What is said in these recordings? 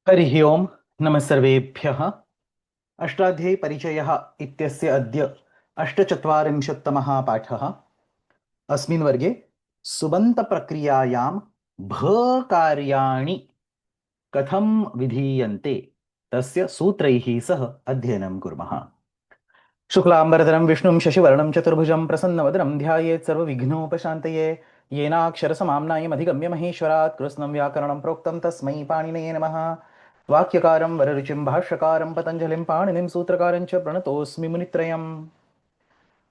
हरिः ओम् नमः सर्वेभ्यः। अष्टाध्यायी परिचयः इत्यस्य अद्य 48तमः पाठः। अस्मिन् वर्गे सुबन्तप्रक्रियायां भकार्याणि कथं विधीयन्ते तस्य सूत्रैः सह अध्ययनं कुर्मः। शुक्लाम्बरधरं विष्णुं शशिवर्णं चतुर्भुजं प्रसन्नवदनं ध्यायेत् सर्वविघ्नोपशान्तये। येनाक्षरसमाम्नायमधिगम्य महेश्वरात् कृत्स्नं व्याकरणं प्रोक्तं तस्मै पाणिनये नमः। वाक्यकारं वररुचिं भाष्यकारं पतञ्जलिं पाणिनिं सूत्रकारं च प्रणतोऽस्मि मुनित्रयम्।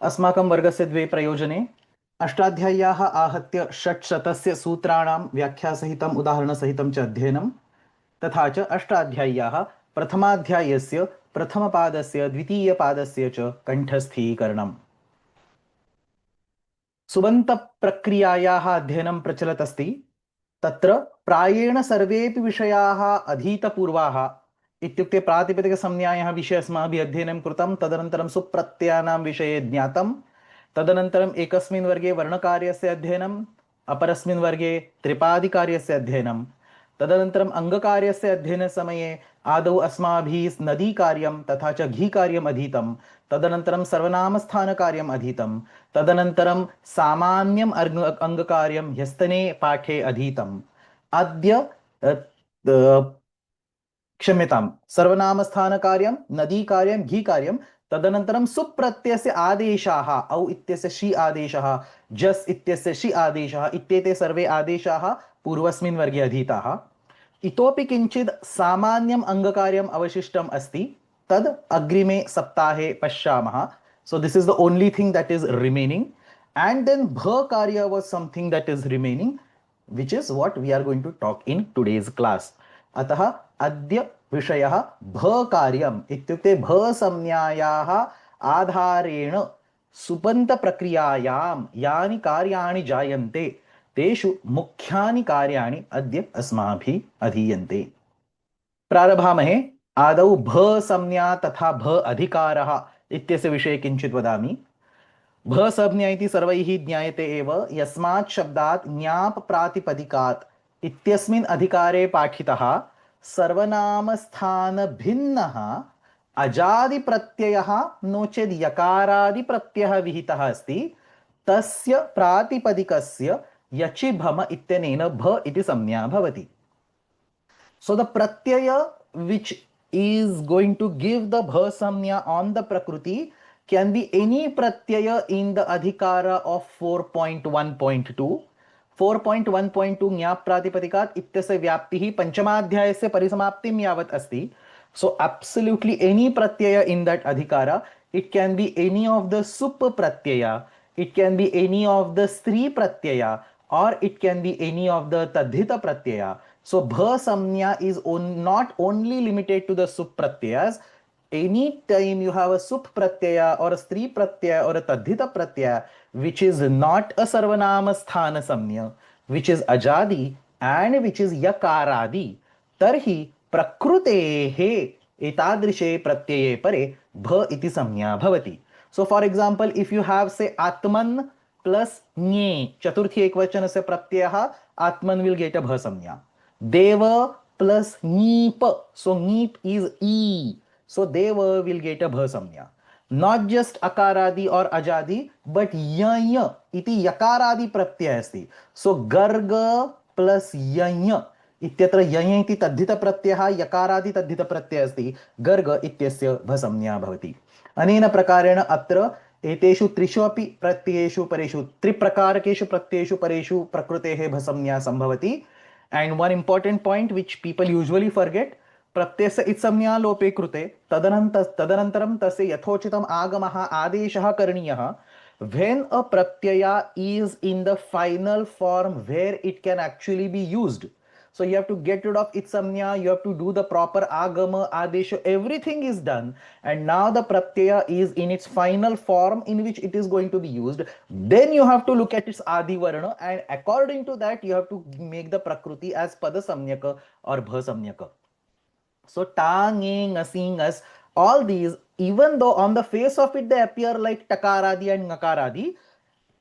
अस्माकं वर्गस्य द्वे प्रयोजने अष्टाध्याय्याः आहत्य षट्शतस्य सूत्राणां व्याख्यासहितम् उदाहरणसहितं च अध्ययनं, तथा च अष्टाध्याय्याः प्रथमाध्यायस्य प्रथमपादस्य द्वितीयपादस्य च कण्ठस्थीकरणम्। सुबन्तप्रक्रियायाः अध्ययनं प्रचलत् अस्ति। तत्र प्रायेण सर्वेपि विषयाः अधीतपूर्वाः। इत्युक्ते प्रातिपदिकसंज्ञायाः विषये अस्माभिः अध्ययनं कृतं, तदनन्तरं सुप्रत्ययानां विषये ज्ञातं, तदनन्तरम् एकस्मिन् वर्गे वर्णकार्यस्य अध्ययनं, अपरस्मिन् वर्गे त्रिपादिकार्यस्य अध्ययनं, तदनन्तरम् अङ्गकार्यस्य अध्ययनसमये आदौ अस्माभिः नदीकार्यं तथा च घीकार्यम् अधीतं, तदनन्तरं सर्वनामस्थानकार्यम् अधीतं, तदनन्तरं सामान्यम् अङ्गकार्यं ह्यस्तने पाठे अधीतम्। अद्य क्षम्यतां, सर्वनामस्थानकार्यं नदीकार्यं घीकार्यं, तदनन्तरं सुप्रत्ययस्य आदेशाः, औ इत्यस्य शि आदेशः, जस् इत्यस्य शि आदेशः इत्येते सर्वे आदेशाः पूर्वस्मिन् वर्गे अधीताः। इतोपि किञ्चित् सामान्यम् अङ्गकार्यम् अवशिष्टम् अस्ति, तद् अग्रिमे सप्ताहे पश्यामः. So this is the only thing that is remaining, and then bha karya was something that is remaining, which is what we are going to talk in today's class. अतः अद्य विषयः भकार्यम् इत्युक्ते भसंज्ञायाः आधारेण सुबन्तप्रक्रियायां यानि कार्याणि जायन्ते तेषु मुख्यानि कार्याणि अद्य अस्माभिः अधीयन्ते। प्रारभामहे। आदौ भसंज्ञा तथा भ अधिकारः इत्यस्य विषये किञ्चित् वदामि। भसंज्ञा इति सर्वैः ज्ञायते एव, यस्मात् शब्दात् ज्ञाप् प्रातिपदिकात् इत्यस्मिन् अधिकारे पाठितः सर्वनामस्थानभिन्नः अजादिप्रत्ययः नो चेत् यकारादिप्रत्ययः विहितः अस्ति, तस्य प्रातिपदिकस्य यचिभम इत्यनेन भ इति संज्ञा भवति. So the pratyaya which is going to give the bha samnya on the prakriti can be any pratyaya in the adhikara of 4.1.2. 4.1.2 ज्ञाप प्रातिपदिकात् इत्यस्य व्याप्तिः पंचमाध्यायस्य परिसमाप्तिं यावत् अस्ति. So absolutely any pratyaya in that adhikara, it can be any of the sup pratyaya, it can be any of the stri pratyaya, or it can be any of the tadhita pratyaya. So bha samnya is not only limited to the sup pratyayas. Any time you have a sup pratyaya or a stri pratyaya or a tadhita pratyaya which is not a sarvanama sthana samnya, which is ajadi and which is yakaradi, tarhi prakrutehe etadrishe pratyये pare bha iti samnya bhavati. So for example, if you have say atman plus nye, chaturthi ekvachanasya pratyayah, atman will get a bha samnya. Deva plus neep, so neep is e, so deva will get a bha samnya. Not just akaradi or ajadi, but yanya iti yakaradi pratyaya asti. So garga plus yanya इत्यत्र यय इति तद्धित प्रत्ययः यकारादि तद्धित प्रत्ययः अस्ति, गर्ग इत्यस्य भसंज्ञा भवति. अनेन प्रकारेण अत्र एतेषु त्रिषु अपि प्रत्ययेषु परेषु त्रिप्रकारकेषु प्रत्ययेषु परेषु प्रकृतेः भसंज्ञा संभवति. And one important point which people usually forget, प्रत्ययस्य इत्संज्ञा लोपे कृते तदनन्तरं तस्य यथोचितम् आगमः आदेशः करणीयः when a pratyaya is in the final form where it can actually be used. So you have to get rid of itsamnya, you have to do the proper agama, adesha, everything is done, and now the pratyaya is in its final form in which it is going to be used. Then you have to look at its adi varna, and according to that you have to make the prakriti as pada samnyaka or bha samnyaka. So tang, ing, asing, as, all these, even though on the face of it they appear like takaradi and nakaradi,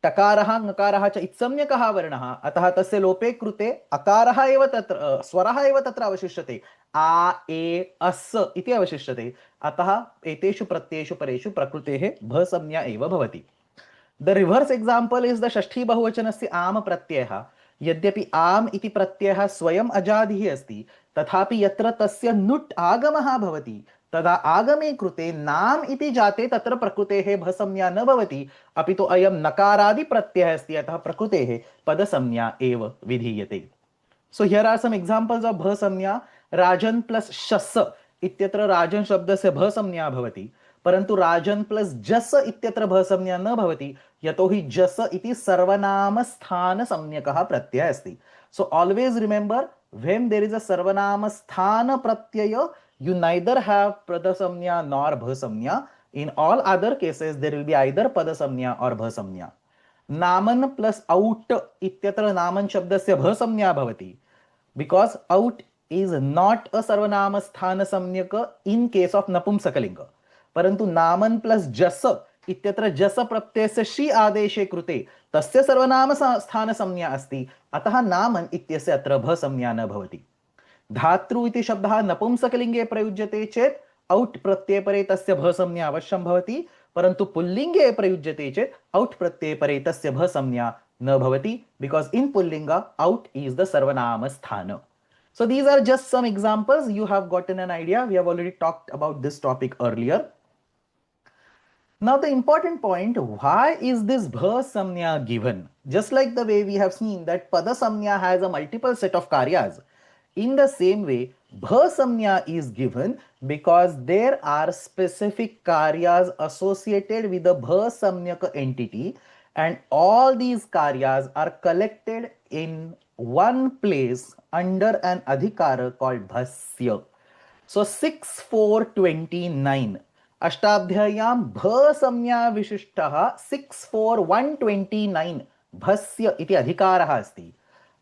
टकारः ङकारः च इत्संज्ञकः वर्णः, अतः तस्य लोपे कृते अकारः एव तत्र स्वरः एव तत्र अवशिष्यते, आ ए अस् इति अवशिष्यते, अतः एतेषु प्रत्ययेषु परेषु प्रकृतेः भ संज्ञा एव भवति। The reverse example is the षष्ठी बहुवचनस्य आम प्रत्ययः। यद्यपि आम इति प्रत्ययः स्वयं अजादिः अस्ति, तथापि यत्र तस्य नुट् आगमः भवति तदा आगमे कृते नाम इति जाते तत्र प्रकृतेः भसंज्ञा न भवति, अपि तु अयं नकारादि प्रत्ययः अस्ति, अतः प्रकृतेः पदसंज्ञा एव विधीयते। So here are some examples of भ संज्ञा। राजन प्लस शस इत्यत्र राजन शब्दस्य भ संज्ञा भवति, परंतु राजन प्लस जस इत्यत्र भ संज्ञा न भवति, यतोहि जस इति सर्वनाम स्थान संज्ञकः प्रत्ययः अस्ति। So always remember, when there is a sarvanama sthana pratyaya, you neither have pada samnya nor bha samnya. In all other cases there will be either pada samnya or bha samnya. नामन plus आउट इत्यत्र नामन शब्दस्य भ संज्ञा भवति, because out is not a सर्वनाम स्थान संज्ञक in case of नपुंसकलिंग, परंतु नामन प्लस जस इत्यत्र जस प्रत्ययस्य शी आदेशे कृते तस्य सर्वनाम स्थान संज्ञा अस्ति, अतः नामन इत्यस्य अत्र भ संज्ञा न भवति। धातृ इति शब्दः नपुंसकलिंगे प्रयुज्यते चेत् औट् प्रत्यये परे तस्य भ संज्ञा अवश्यं भवति, परंतु पुल्लिंगे प्रयुज्यते चेत् औट् प्रत्यये परे तस्य भ संज्ञा न भवति, because in pullinga out is the sarvanama sthana. So these are just some examples. You have gotten an idea. We have already talked about this topic earlier. Now the important point, why is this bha samnya given? Just like the way we have seen that pada samnya has a multiple set of karyas, in the same way bha samnya is given because there are specific karyas associated with the bha samnyaka entity, and all these karyas are collected in one place under an adhikara called bhasya. So 6:4:29 अष्टाध्याय्यां भ संज्ञा विशिष्टः 6:4:129 भस्य इति अधिकारः अस्ति।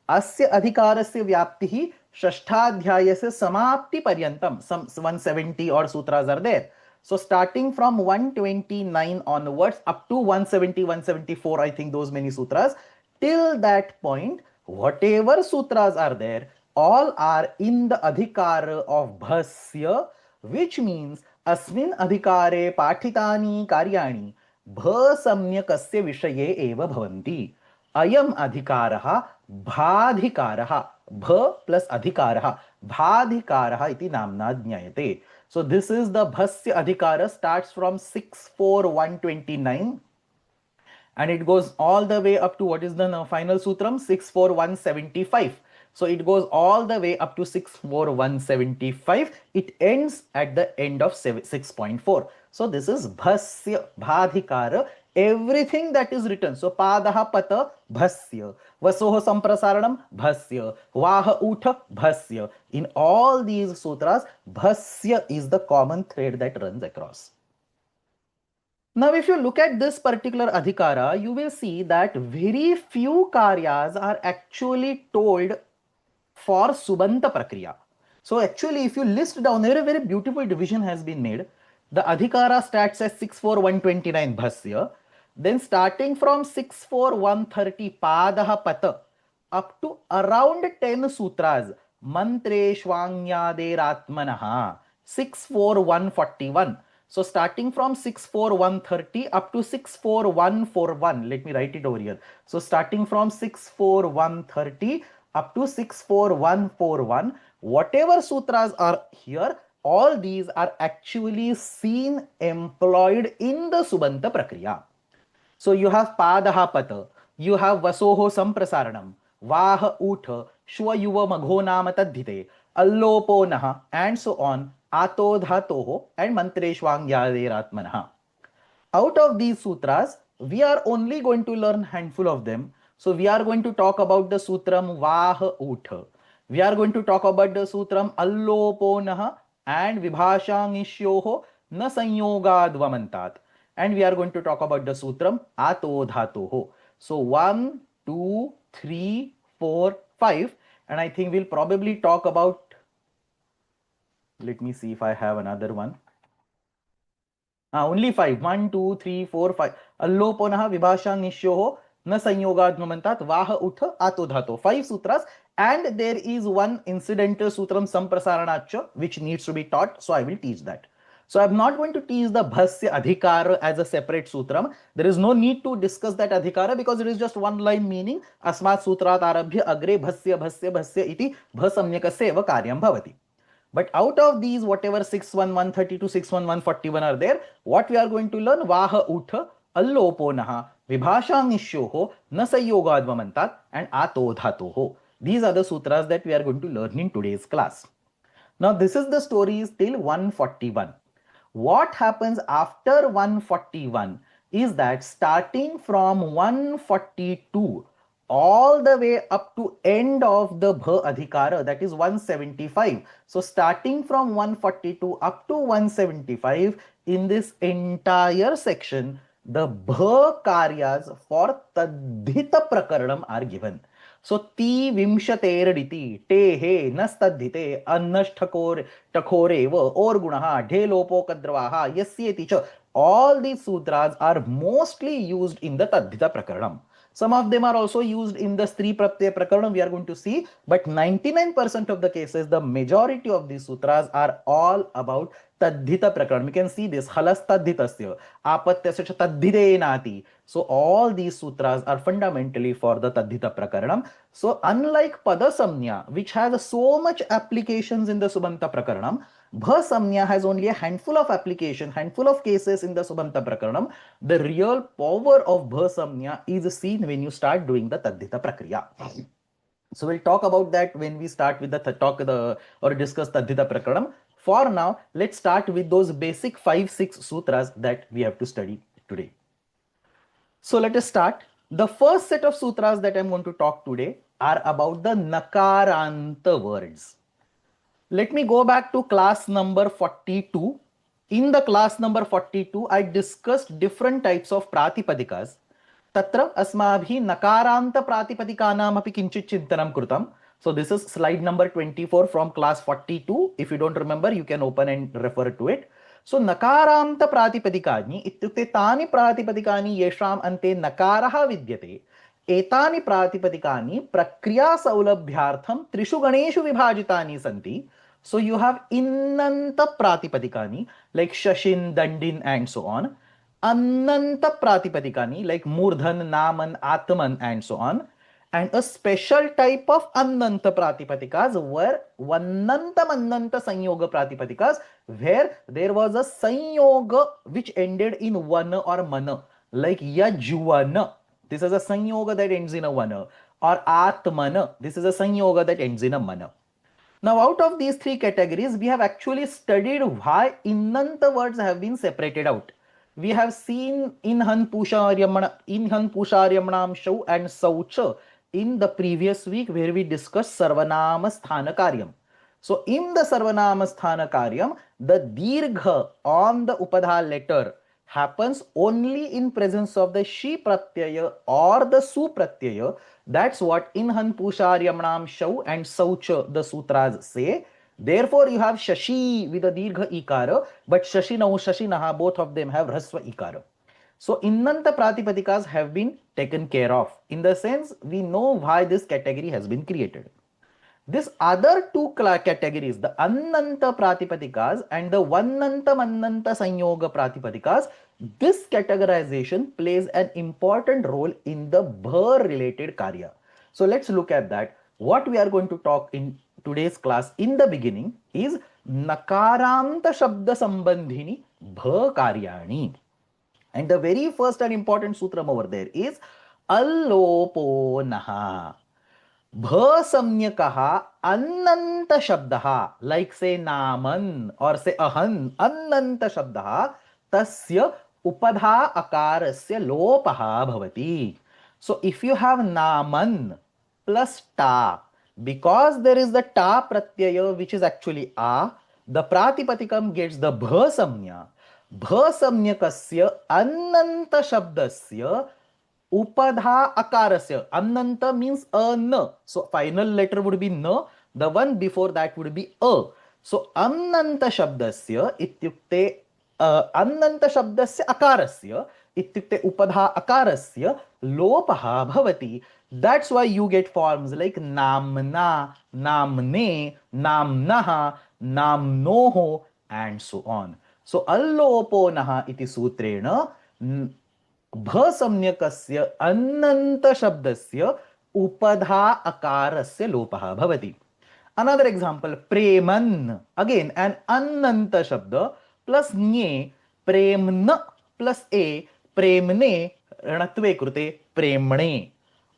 अस्य अधिकारस्य व्याप्तिः षष्ठाध्यायस्य समाप्ति पर्यन्तं 170 और sutras are there. So starting from 129 onwards up to 170, 174, I think those many sutras, till that point, whatever sutras are there, all are in the adhikara of bhasya, which means अस्मिन् अधिकारे पाठितानि कार्याणि भ सम्यकस्य विषये एव भवन्ति। अयम् अधिकारः भाधिकारः, भ प्लस अधिकारः भाधिकारः इति नाम्ना ज्ञायते। So this is the bhasya adhikara, starts from 6:4:129 and it goes all the way up to what is the final sutram 6:4:175. So it goes all the way up to 6:4:175. It ends at the end of 6.4. So this is bhasya bhadhikara, everything that is written. So padaha pata bhasya, vasoho samprasaranam bhasya, vaha utha bhasya. In all these sutras, bhasya is the common thread that runs across. Now, if you look at this particular adhikara, you will see that very few karyas are actually told for Subanta Prakriya. So actually, if you list down, there a very beautiful division has been made. The adhikara starts at 6:4:129 bhasya, then starting from 6:4:130 padaha pata up to around 10 sutras, mantre shvangyaderatmanaha 6:4:141. So starting from 6:4:130 up to 6:4:141, let me write it over here. So starting from 6:4:130 up to 6:4:141, whatever sutras are here, all these are actually seen employed in the Subanta Prakriya. So you have Padaha Pata, you have Vasoho Samprasaranam, Vaha Utha, Shwa Yuva Magho Nama Tadhite, Allopo Naha, and so on, Ato Dhatoho, and Mantreshwang Yaderatmanaha. Out of these sutras, we are only going to learn handful of them. So we are going to talk about the sutram Vaha Utha. We are going to talk about the sutram Allopo Naha and Vibhashang Ishyoho Na Sanyogad Vamantat. And we are going to talk about the sutram Ato Dhatoho. So 1, 2, 3, 4, 5. And I think we'll probably talk about, let me see if I have another one. Only 5. 1, 2, 3, 4, 5. Allopo Naha Vibhashang Ishyoho न संयोगाद म्हणतात वाह उठ आतो धातो. 5 sutras, and there is one incidental sutram samprasaranacha which needs to be taught, so I will teach that. So I'm not going to teach the bhasya adhikara as a separate sutram. There is no need to discuss that adhikara because it is just one line meaning asmat sutrat arabhya agre bhasya bhasya bhasya iti bhasamyakasya eva karyam bhavati. But out of these, whatever 61132, 61141 are there, what we are going to learn? Vaha utha, allopo naha, vibhashangishoho, nasayyogadvamantat, and atodhatoho. These are the sutras that we are going to learn in today's class. Now, this is the stories till 141. What happens after 141 is that starting from 142 all the way up to end of the bha adhikara, that is 175. So starting from 142 up to 175, in this entire section, the bha karyas for tadhita prakaranam are given. So ती विंशतेरडिति टेहे नस्तद्धिते अन्नष्ठकोरे टखोरेव और गुणः ढे लोपोकद्रवाः यस्येति च. All these sutras are mostly used in the tadhita prakaranam. Some of them are also used in the Stri Pratyaya Prakaranam, we are going to see, but 99% of the cases, the majority of these sutras are all about Tadhita Prakaranam. You can see this, Halas Tadhitasya, Apatyasya cha Tadhite nati. So all these sutras are fundamentally for the Tadhita Prakaranam. So unlike Padasamnya, which has so much applications in the Subanta Prakaranam, Bhasamnya has only a handful of application, handful of cases in the Subanta Prakaranam. The real power of Bhasamnya is seen when you start doing the Tadhita Prakriya. So we'll talk about that when we start with or discuss Tadhita Prakaranam. For now, let's start with those basic 5-6 sutras that we have to study today. So let us start. The first set of sutras that I'm going to talk today are about the Nakaranta words. Let me go back to class number 42. In the class number 42, I discussed different types of Pratipadikas. Tatra asmabhi nakaranta pratipadikanaam api kinchit chintanam krutam. So this is slide number 24 from class 42. If you don't remember, you can open and refer to it. So nakaranta pratipadikani ityukte tani pratipadikani yesham ante nakaraha vidyate. Etani pratipadikani prakriya saulabhyartham trishu ganeshu vibhajitani santi. So you have innanta pratipadikani like shashin, dandin and so on. Annanta pratipadikani like murdhan, naman, atman and so on. And a special type of annanta pratipadikas were vannanta mannanta sanyoga pratipadikas, where there was a sanyoga which ended in vana or mana, like yajvana. This is a sanyoga that ends in a vana, or atmana. This is a sanyoga that ends in a mana. Now, out of these three categories, we have actually studied why innanta words have been separated out. We have seen inhan pusharyamanam shau and saucha in the previous week, where we discussed sarvanama sthana karyam. So in the sarvanama sthana karyam, the dirgha on the upadha letter happens only in presence of the shi pratyaya or the su pratyaya. That's what inhan pusharyamanam shau and saucha the sutras say. Therefore, you have shashi with a dirgha ikara, but shashinahu, shashinaha, both of them have rasva ikara. So innanta pratipadikas have been taken care of. In the sense, we know why this category has been created. This other two categories, the annanta pratipadikas and the vannanta mannanta sanyoga pratipadikas, this categorization plays an important role in the bha related karya. So let's look at that. What we are going to talk in today's class in the beginning is nakaranta shabda sambandhini bha karyani. And the very first and important sutram over there is allopo naha. Bhasamnyakaha annanta shabdaha, like say naman or say ahan, annanta shabdaha, tasya upadha akarasya lopaha bhavati. So if you have naman plus ta, because there is the ta pratyaya which is actually a, the pratipatikam gets the bhasamnya. Bhasamnyakasya annanta shabdasya upadha akarasya. Annanta means a na. So final letter would be na. The one before that would be a. So annanta shabdasya ityukte annanta shabdasya akarasya. इत्युक्ते उपधा अकारस्य लोपः भवति. That's why you get forms like namna, namne, namnah, namnoho, and so on. So allopo naha iti sutrena भसम्यकस्य अन्नन्त शब्दस्य उपधा अकारस्य लोपः भवति. Another example, preman. Again, an ananta shabda plus nye, premna plus a, premne, रणत्वे कृते premne.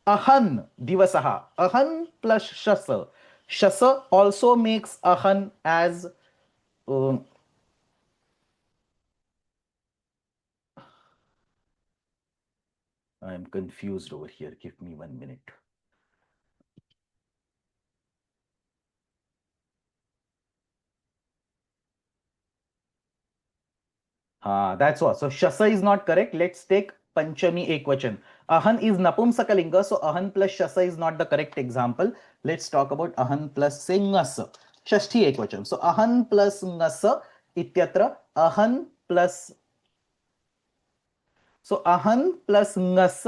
Ahan, divasaha. Ahan plus shasa. Shasa also makes ahan as uh, I am confused over here. Give me 1 minute. That's what. So shasa is not correct. Let's take Panchami Ekvachan. Ahan is Napumsakalinga, so Ahan plus shasa is not the correct example. Let's talk about Ahan plus say ngasa. Shashti Ekvachan. So Ahan plus ngasa ityatra Ahan plus so ahan plus ngas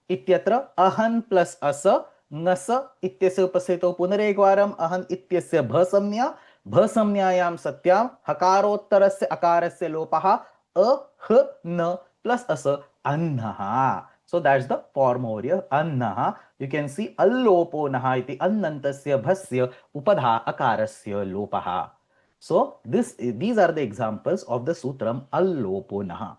इत्यत्र अहन plus अस नस इत्यस्य उपस्थितौ पुनरेकवारम् अहन इत्यस्य भसंज्ञा भसंज्ञायां सत्यां हकारोत्तरस्य अकारस्य लोपः अ ह न प्लस अस अन्नः. So that's the form over here. Annah. You can see allopo naha iti annantasya bhasya upadha akarasya lopaha. So these are the examples of the sutram allopo naha.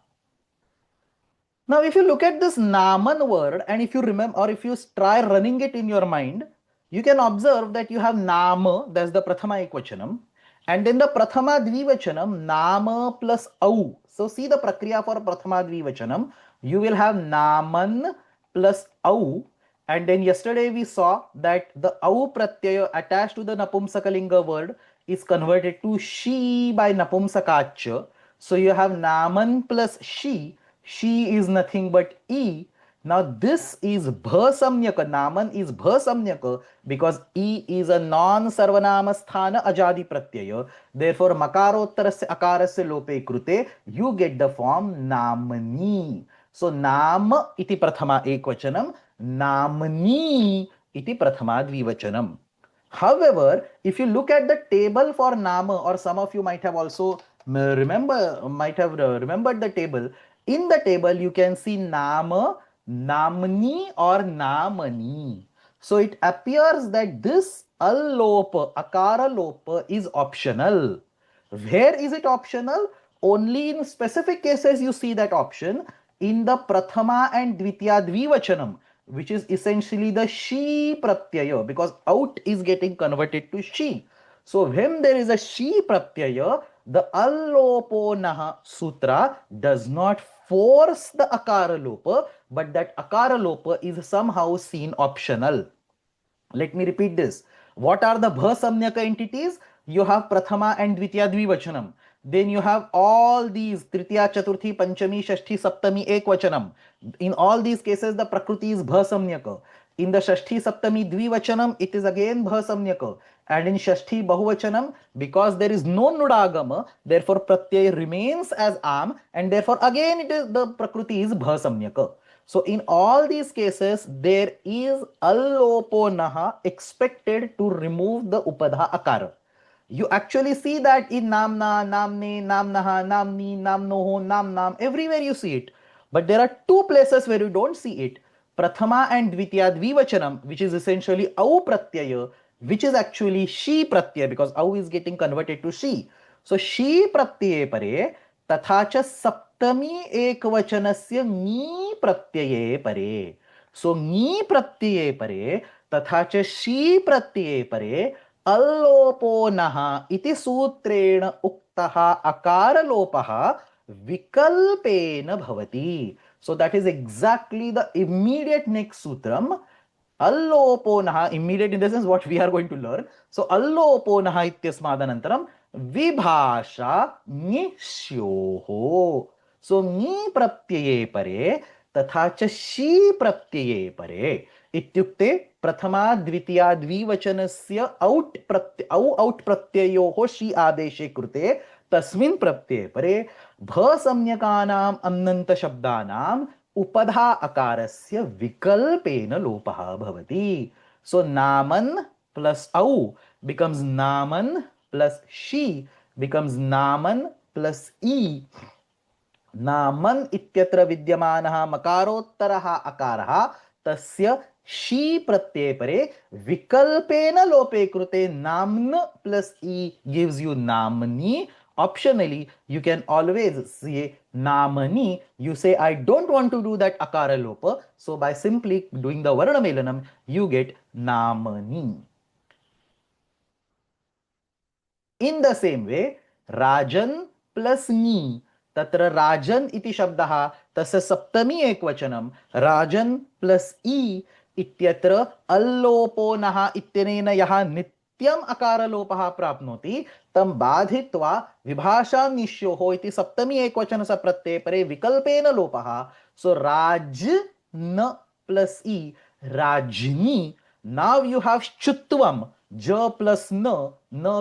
Now, if you look at this Naman word and if you remember or if you try running it in your mind, you can observe that you have Nama, that's the Prathama Ekvachanam, and then the Prathama Dvivachanam, Nama plus Au. So, see the Prakriya for Prathama Dvivachanam. You will have Naman plus Au, and then yesterday we saw that the Au Pratyaya attached to the Napumsakalinga word is converted to She by Napumsakacha. So, you have Naman plus She. She is nothing but E. Now this is bhasamyaka. Naman is bhasamyaka because E is a non-sarvanama sthana ajadi pratyaya. Therefore, makarottarasya akarasya lope krute, you get the form namani. So nama iti prathama ekvachanam, namani iti prathama dvivachanam. However, if you look at the table for Nama, or some of you might have also remembered the table. In the table, you can see Nama, Namni, or Namani. So it appears that this allopa, akara lopa, is optional. Where is it optional? Only in specific cases you see that option. In the Prathama and Dvitiya Dvivachanam, which is essentially the she pratyaya, because out is getting converted to she. So when there is a she pratyaya, the allopo naha sutra does not force the akara lopa, but that akara lopa is somehow seen optional. Let me repeat this. What are the bhasamnyaka entities? You have Prathama and Dvitiya Dvivachanam. Then you have all these Tritiya, Chaturthi, Panchami, Shashti, Saptami, Ekvachanam. In all these cases, the Prakriti is bhasamnyaka. In the Shashti, Saptami, Dvivachanam, it is again bhasamnyaka. And in Shashti, Bahuvachanam, because there is no Nudagama, therefore Pratyay remains as Am, and therefore again it is the Prakriti is bhasamnyaka. So in all these cases, there is allopo naha expected to remove the upadha akara. You actually see that in namna, namne, namnaha, namni, namnoho, namnam, everywhere you see it. But there are two places where you don't see it. Prathama and Dvitiya Dvivachanam, which is essentially au pratyaya, which is actually she pratyaya because au is getting converted to she. So she pratyaye pare तथा च सप्तमी एकवचनस्य ङी प्रत्यये परे. सो ङी प्रत्यये परे तथा च she प्रत्यये परे अल्लोपो नः इति सूत्रेण उक्तः अकारलोपः विकल्पेन भवति. So that is exactly the immediate next sutram. Allopo naha, immediate in the sense what we are going to learn. So allopo naha ityasmadanantaram vibhasha nishyoho. So ni pratyये pare तथा च शी प्रत्यये परे इत्युक्ते प्रथमा द्वितीया द्विवचनस्य औट् प्रत्ययोः शी आदेशे कृते तस्मिन् प्रत्यये परे भसंज्ञकानाम् अन्नन्त शब्दानाम् उपधा अकारस्य विकल्पेन लोपः भवति. So naman plus au becomes naman plus she becomes naman plus e. नामन इत्यत्र विद्यमानः मकारोत्तरः अकारः तस्य शी प्रत्यये परे विकल्पेन लोपे कृते नाम्न प्लस ई gives you namni. Optionally, you can always say namani. You say, I don't want to do that akara lopa. So by simply doing the varna melanam, you get namani. In the same way, rajan plus ni. तत्र राजन इति शब्दः तस्य सप्तमी एकवचनं राजन plus ई इत्यत्र अल्लोपो नः इत्यनेन यः नित्यम् अकारलोपः प्राप्नोति तं बाधित्वा विभाषानिश्योः इति सप्तमी एकवचनस्य प्रत्यये परे विकल्पेन लोपः. सो राज न प्लस ई राज्ञी. Now you have chutvam. J plus n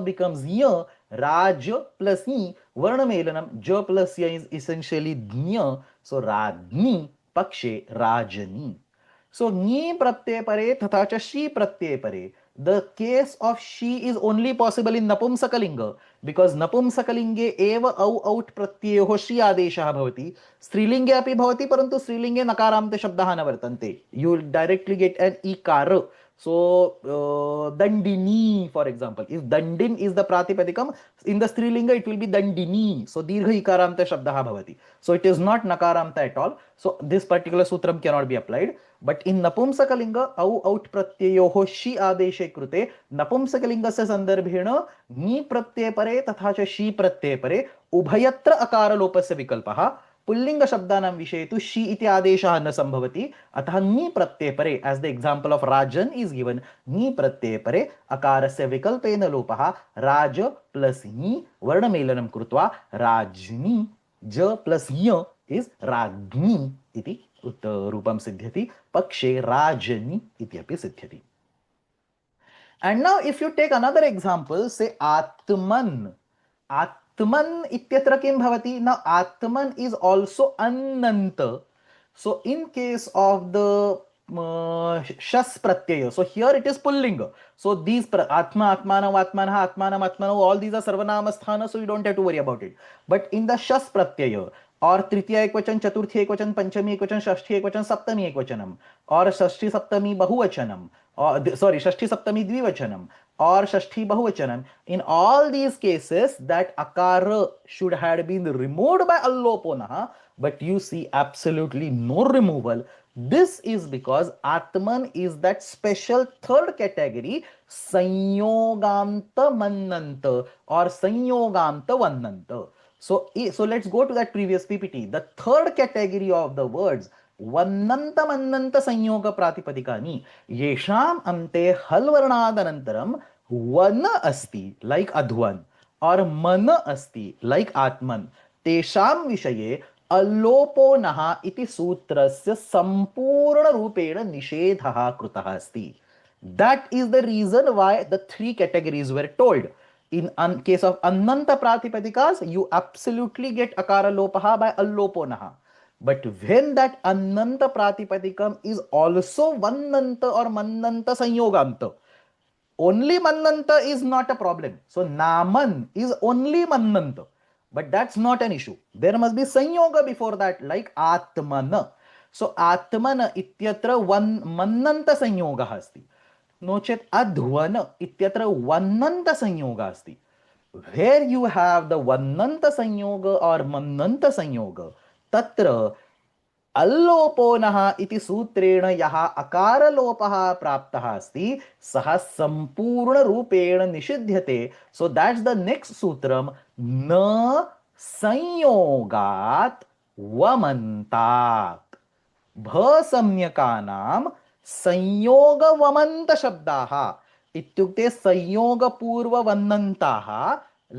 becomes y. Raj plus ni. Varnamelanam. J plus y is essentially dnya. So radni pakshe rajani. So ni pratyay pare tatha cha shi pratyay pare. The case of she is only possible in napumsakalinga because napumsakalinge eva au out प्रत्ययो shi आदेशः भवति. स्त्रीलिंगे अपि भवति परन्तु स्त्रीलिंगे नकारान्त शब्दः न वर्तन्ते. You will directly get an ikar. So dandini, for example, if dandin is the pratipadikam in the strilinga, it will be dandini. So dirgha ikaranta shabdaha bhavati. So it is not nakaranta at all. So this particular sutram cannot be applied. But in napumsakalinga au out pratyayoho shi adeshe krute napumsakalingasya sandarbhena ni pratyay pare तथा च she प्रत्यय परे उभयत्र अकार लोपस्य विकल्पः. Pulling शब्दानां विषये तु she इति आदेशः न संभवति. अतः नी प्रत्यय परे as the example of rajan is given. नी प्रत्यय परे अकारस्य विकल्पेन लोपः. राज प्लस नी वर्णमेलनं कृत्वा राज्ञी. ज प्लस य इज राज्ञी इति रूपं सिद्ध्यति. पक्षे राजनी इति अपि सिद्ध्यति. And now if you take another example, say Atman. Atman ityatra kim bhavati? Now Atman is also Ananta. So in case of the Shas Pratyaya, so here it is Pullinga. So these Atma, Atmana, Atmana, Atmanam, Atmana, all these are Sarvanama Sthana, so you don't have to worry about it. But in the Shas Pratyaya, और तृतीय एकवचन, चतुर्थी एकवचन, पंचमी एकवचन, षष्ठी एकवचन, सप्तमी एकवचनम और षष्ठी सप्तमी बहुवचनम और sorry षष्ठी सप्तमी द्विवचनम और षष्ठी बहुवचनम. In all these cases that akara should have been removed by alloponah, but you see absolutely no removal. This is because Atman is that special third category, Sanyoganta Mannanta or Sanyoganta Vannanta. So let's go to that previous PPT. The third category of the words Vannanta Mannanta Sanyoga Pratipadikani Yesham Ante Halvarnadhanantaram Vana Asti like Adhwan or Mana Asti like Atman Tesham Vishaye Allopo Naha iti Sutrasya Sampurna Rupena Nishedhaha Krutaha Asti. That is the reason why the three categories were told. In case of Ananta Pratipadikas, you absolutely get Akara Lopaha by Alloponaha. But when that Ananta Pratipadikam is also Vannanta or Mannanta Sanyoganta, only Mannanta is not a problem. So Naman is only Mannanta. But that's not an issue. There must be Sanyoga before that, like Atmana. So Atmana ityatra Mannanta Sanyoga asti. नो चेत अध्वन इत्यत्र वन्नंत संयोग अस्ति. Where you have the वन्नंत संयोग और मन्नंत संयोग तत्र अल्लोपोनः इति सूत्रेण यः अकारलोपः प्राप्तः अस्ति सः संपूर्ण रूपेण निषिध्यते. सो दैट्स द नेक्स्ट सूत्रम न संयोगात् वमन्तात्. भसंज्ञकानां संयोग वमंत शब्दाः इत्युक्ते संयोग पूर्व वन्नन्ताः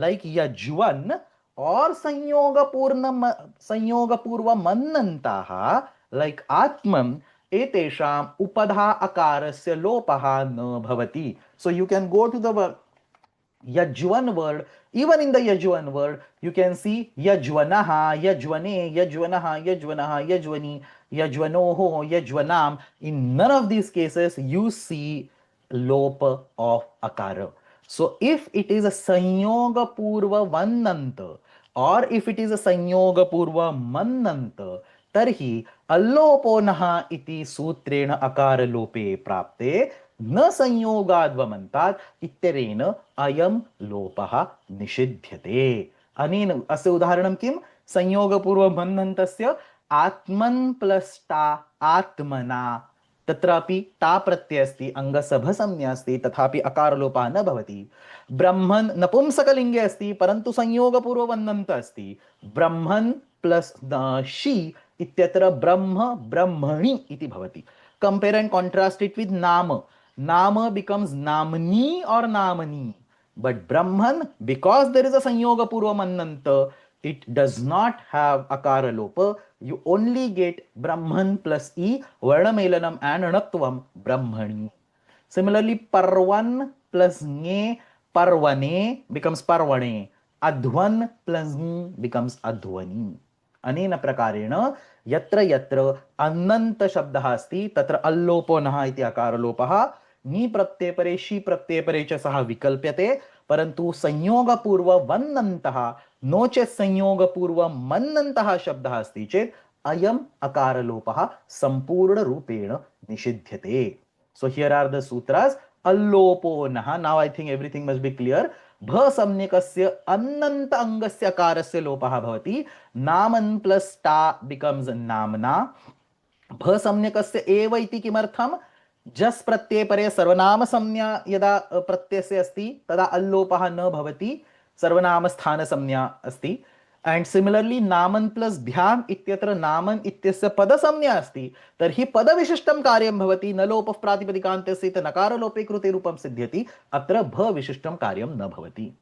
लाइक यज्वन और संयोग पूर्व मन्नन्ताः लाइक आत्मन एतेषाम् उपधा अकारस्य लोपः न भवति. So you can go to the Yajvan word, even in the Yajvan word, you can see Yajvanaha, Yajvane, Yajvanaha, Yajvanaha, Yajvani, Yajvanoho, Yajvanam. In none of these cases, you see lopa of akara. So if it is a Sanyoga Purva Vannanta, or if it is a Sanyoga Purva Mannanta, तर्हि अल्लोपो नः इति सूत्रेण अकारलोपे प्राप्ते न संयोगाद्वमन्तात् इत्यनेन अयं लोपः निषिध्यते। अनेन अस्य उदाहरणं किं? संयोगपूर्वमन्नन्तस्य आत्मन् प्लस् टा आत्मना, तत्रापि टा प्रत्यय अस्ति, अङ्गस्य भसंज्ञा अस्ति, तथापि अकारलोपः न भवति। ब्रह्मन् नपुंसकलिङ्गे अस्ति, परन्तु संयोगपूर्ववन्नन्त अस्ति। ब्रह्मन् प्लस शी इत्यत्र ब्रह्म ब्रह्मणि इति भवति। Compare and contrast it with नाम. नाम becomes namni or namani, but brahman, because there is a sanyoga purvam annanta, it does not have akara lopa. You only get brahman plus e, varnamelanam and anatvam, brahmani. Similarly, parvan plus nge, parvane becomes parvane. Adhvan plus n becomes adhvani. अनेन प्रकारेण यत्र यत्र अनंत शब्दः अस्ति तत्र अल्लोपो नः इति अकारलोपः नी प्रत्यय परे शी प्रत्यय परे च सः विकल्प्यते, परन्तु संयोगपूर्व वन्नन्तः नो चेत् संयोगपूर्व मन्नन्तः शब्दः अस्ति चेत् अयम् अकारलोपः संपूर्ण रूपेण निषिध्यते. So here are the sutras. Allopo naha. Now I think everything must be clear. भ सम्यकस्य अन्नन्त अंगस्य अकारस्य लोपः भवति. नामन् प्लस टा becomes नामना. भ सम्यकस्य एव इति किमर्थं? जस् प्रत्यय परे सर्वनाम संज्ञा यदा प्रत्ययस्य अस्ति तदा अल्लोपः न भवति, सर्वनाम स्थान संज्ञा अस्ति. एंड सिमिलरली नामन प्लस भ्याम इत्यत्र नामन इत्यस्य पद संज्ञा अस्ति, तर्हि पद विशिष्टं कार्यं भवति. न लोप प्रातिपदिकान्तस्य च नकार लोपे कृते रूपं सिद्ध्यति, अत्र भ विशिष्टं कार्यं न भवति.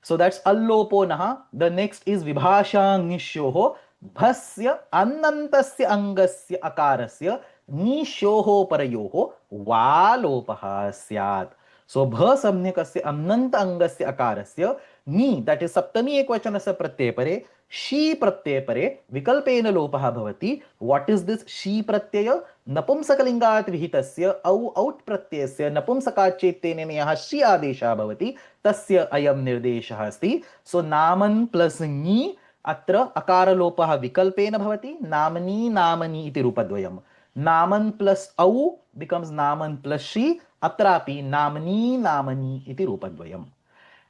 सो दैट्स अल्लोपो नः. द नेक्स्ट इज विभाषाङ्निष्योः भस्य अन्नन्तस्य अंगस्य अकारस्य निश्योः परयोः वा लोपः स्यात्. सो भ सम्यकस्य अन्नन्त अंगस्य अकारस्य नी, दैट इज सप्तमी एकवचनस्य प्रत्यय परे शी प्रत्यय परे विकल्पेन लोपः भवति. व्हाट इज दिस शी प्रत्यय? नपुंसकलिंगात् विहितस्य औ औट् प्रत्ययस्य नपुंसकात् चेत्तेन यः शी आदेशः भवति तस्य अयं निर्देशः अस्ति. सो नामन् प्लस नी, अत्र अकारलोपः विकल्पेन भवति. नामनी नामनी इति रूपद्वयम्. नामन् प्लस औ becomes नामन् प्लस शी, अत्रापि नामनी नामनी इति रूपद्वयम्.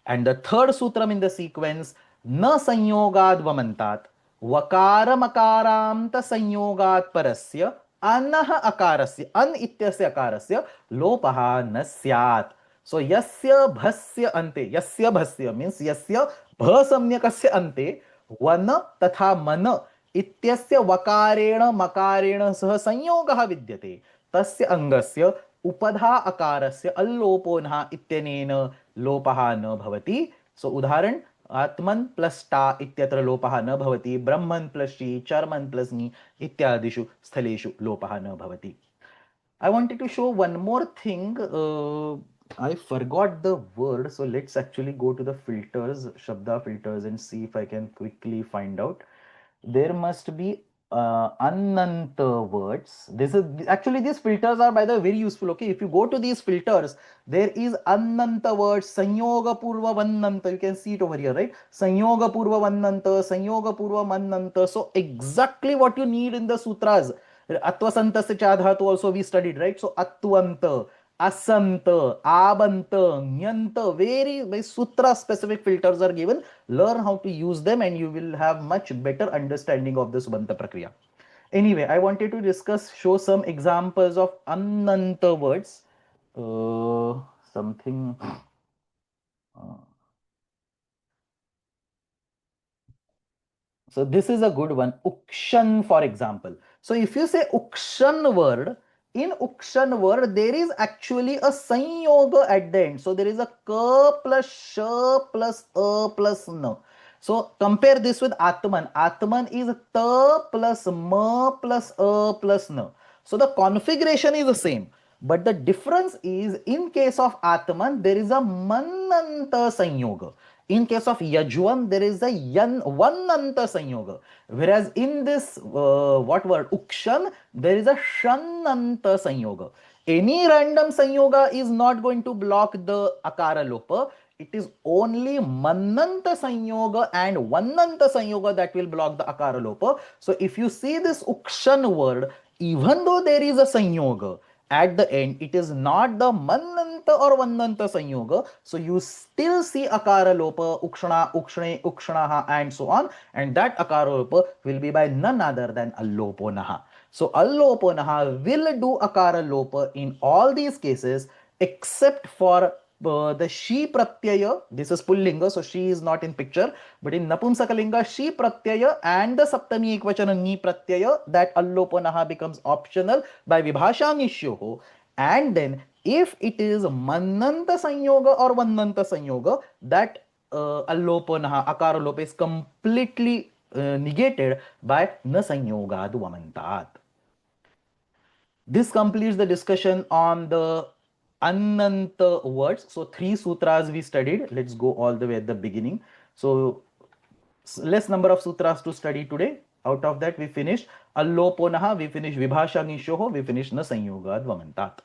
And the third sutram in the sequence, न संयोगाद् वमन्तात् वकार मकारान्त संयोगात् परस्य अनः अकारस्य, अन इत्यस्य अकारस्य लोपः न स्यात्. सो यस्य भस्य अन्ते, यस्य भस्य मीन्स यस्य भ सम्यकस्य अन्ते वन तथा मन इत्यस्य वकारेण मकारेण सह संयोगः विद्यते, तस्य अंगस्य उपधा अकारस्य अल्लोपो नः इत्यनेन लोपः न भवति. सो उदाहरण, आत्मन प्लस टा इत्यत्र लोपः न भवति. ब्रह्मन प्लस शी, चर्मन प्लस नी इत्यादिषु स्थलेषु लोपः न भवति. I wanted to show one more thing. I forgot the word, so let's actually go to the filters, Shabda filters, and see if I can quickly find out. There must be Ananta words. This is actually, these filters are by the way very useful. Okay, if you go to these filters, there is Ananta words, Sanyoga Purva Vannanta. You can see it over here, right? Sanyoga Purva Vannanta, Sanyoga Purva Mannanta. So exactly what you need in the sutras. Atvasantasya chadhatu also we studied, right? So Attvanta, Asanta, Abanta, Nyanta, very sutra specific filters are given. Learn how to use them and you will have much better understanding of the Subanta Prakriya. Anyway, I wanted to show some examples of Ananta words. Something. So this is a good one. Ukshan, for example. So if you say Ukshan word, in Ukshan word, there is actually a sanyoga at the end. So there is a ka plus sh plus a plus n. So compare this with Atman. Atman is ta plus ma plus a plus n. So the configuration is the same. But the difference is, in case of Atman, there is a Mananta Sanyoga. In case of Yajwan, there is a Vananta Sanyoga. Whereas in this, what word, Ukshan, there is a Shannanta Sanyoga. Any random Sanyoga is not going to block the Akara Lopa. It is only Mananta Sanyoga and Vananta Sanyoga that will block the Akara Lopa. So if you see this Ukshan word, even though there is a Sanyoga, at the end, it is not the Mananta or Vandanta Sanyoga. So you still see Akara Lopa, Ukshana, Ukshane, Ukshanaha, and so on. And that Akara Lopa will be by none other than Alloponaha. So Alloponaha will do Akara Lopa in all these cases except for the she pratyaya. This is pullinga, so she is not in picture, but in napumsakalinga, she pratyaya and the saptami ekvachana ni pratyaya, that allopanaha becomes optional by vibhashanishyoho. And then if it is mananta sanyoga or vananta sanyoga, that allopanaha, akara lopa, is completely negated by na sanyogadu vamantat. This completes the discussion on the Ananta words. So 3 sutras we studied. Let's go all the way at the beginning. So less number of sutras to study today. Out of that we finished Alloponaha, we finished Vibhashangishoho, we finished Na Sanyogad Vamantat.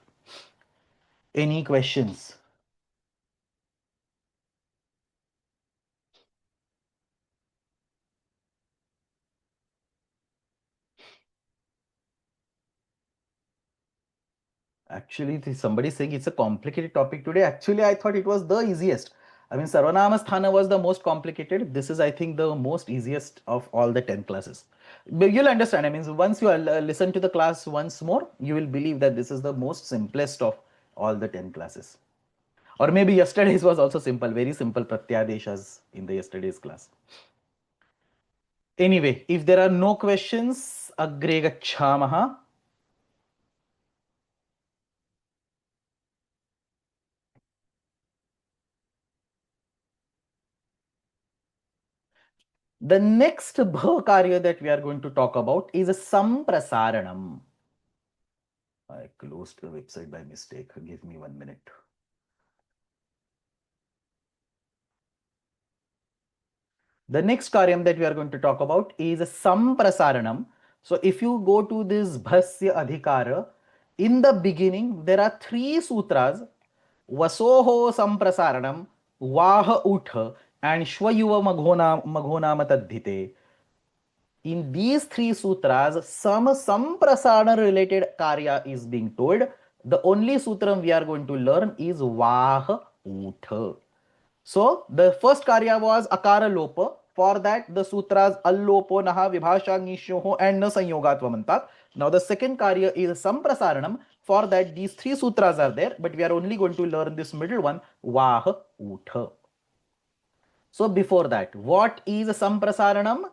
Any questions? Actually, somebody saying it's a complicated topic today. Actually, I thought it was the easiest. I mean, Sarvanama Sthana was the most complicated. This is, I think, the most easiest of all the 10 classes. But you'll understand. I mean, once you listen to the class once more, you will believe that this is the most simplest of all the 10 classes. Or maybe yesterday's was also simple, very simple pratyadeshas in the yesterday's class. Anyway, if there are no questions, agre gacchamaha. The next karya that we are going to talk about is a samprasaranam. I closed the website by mistake. Give me 1 minute. The next karyam that we are going to talk about is a samprasaranam. So if you go to this bhasya adhikara, in the beginning there are 3 sutras: Vasoho samprasaranam, Vaha utha, and Shvayuva maghonama tadhite. In these 3 sutras, some samprasarana related karya is being told. The only sutram we are going to learn is Vaha utha. So the first karya was Akara Lopa. For that, the sutras Allopo, Naha, Vibhasha, Nishyoho, and Na Sanyogatvamantat. Now the second karya is Samprasaranam. For that, these 3 sutras are there, but we are only going to learn this middle one, Vaha Utha. So before that, what is Samprasaranam?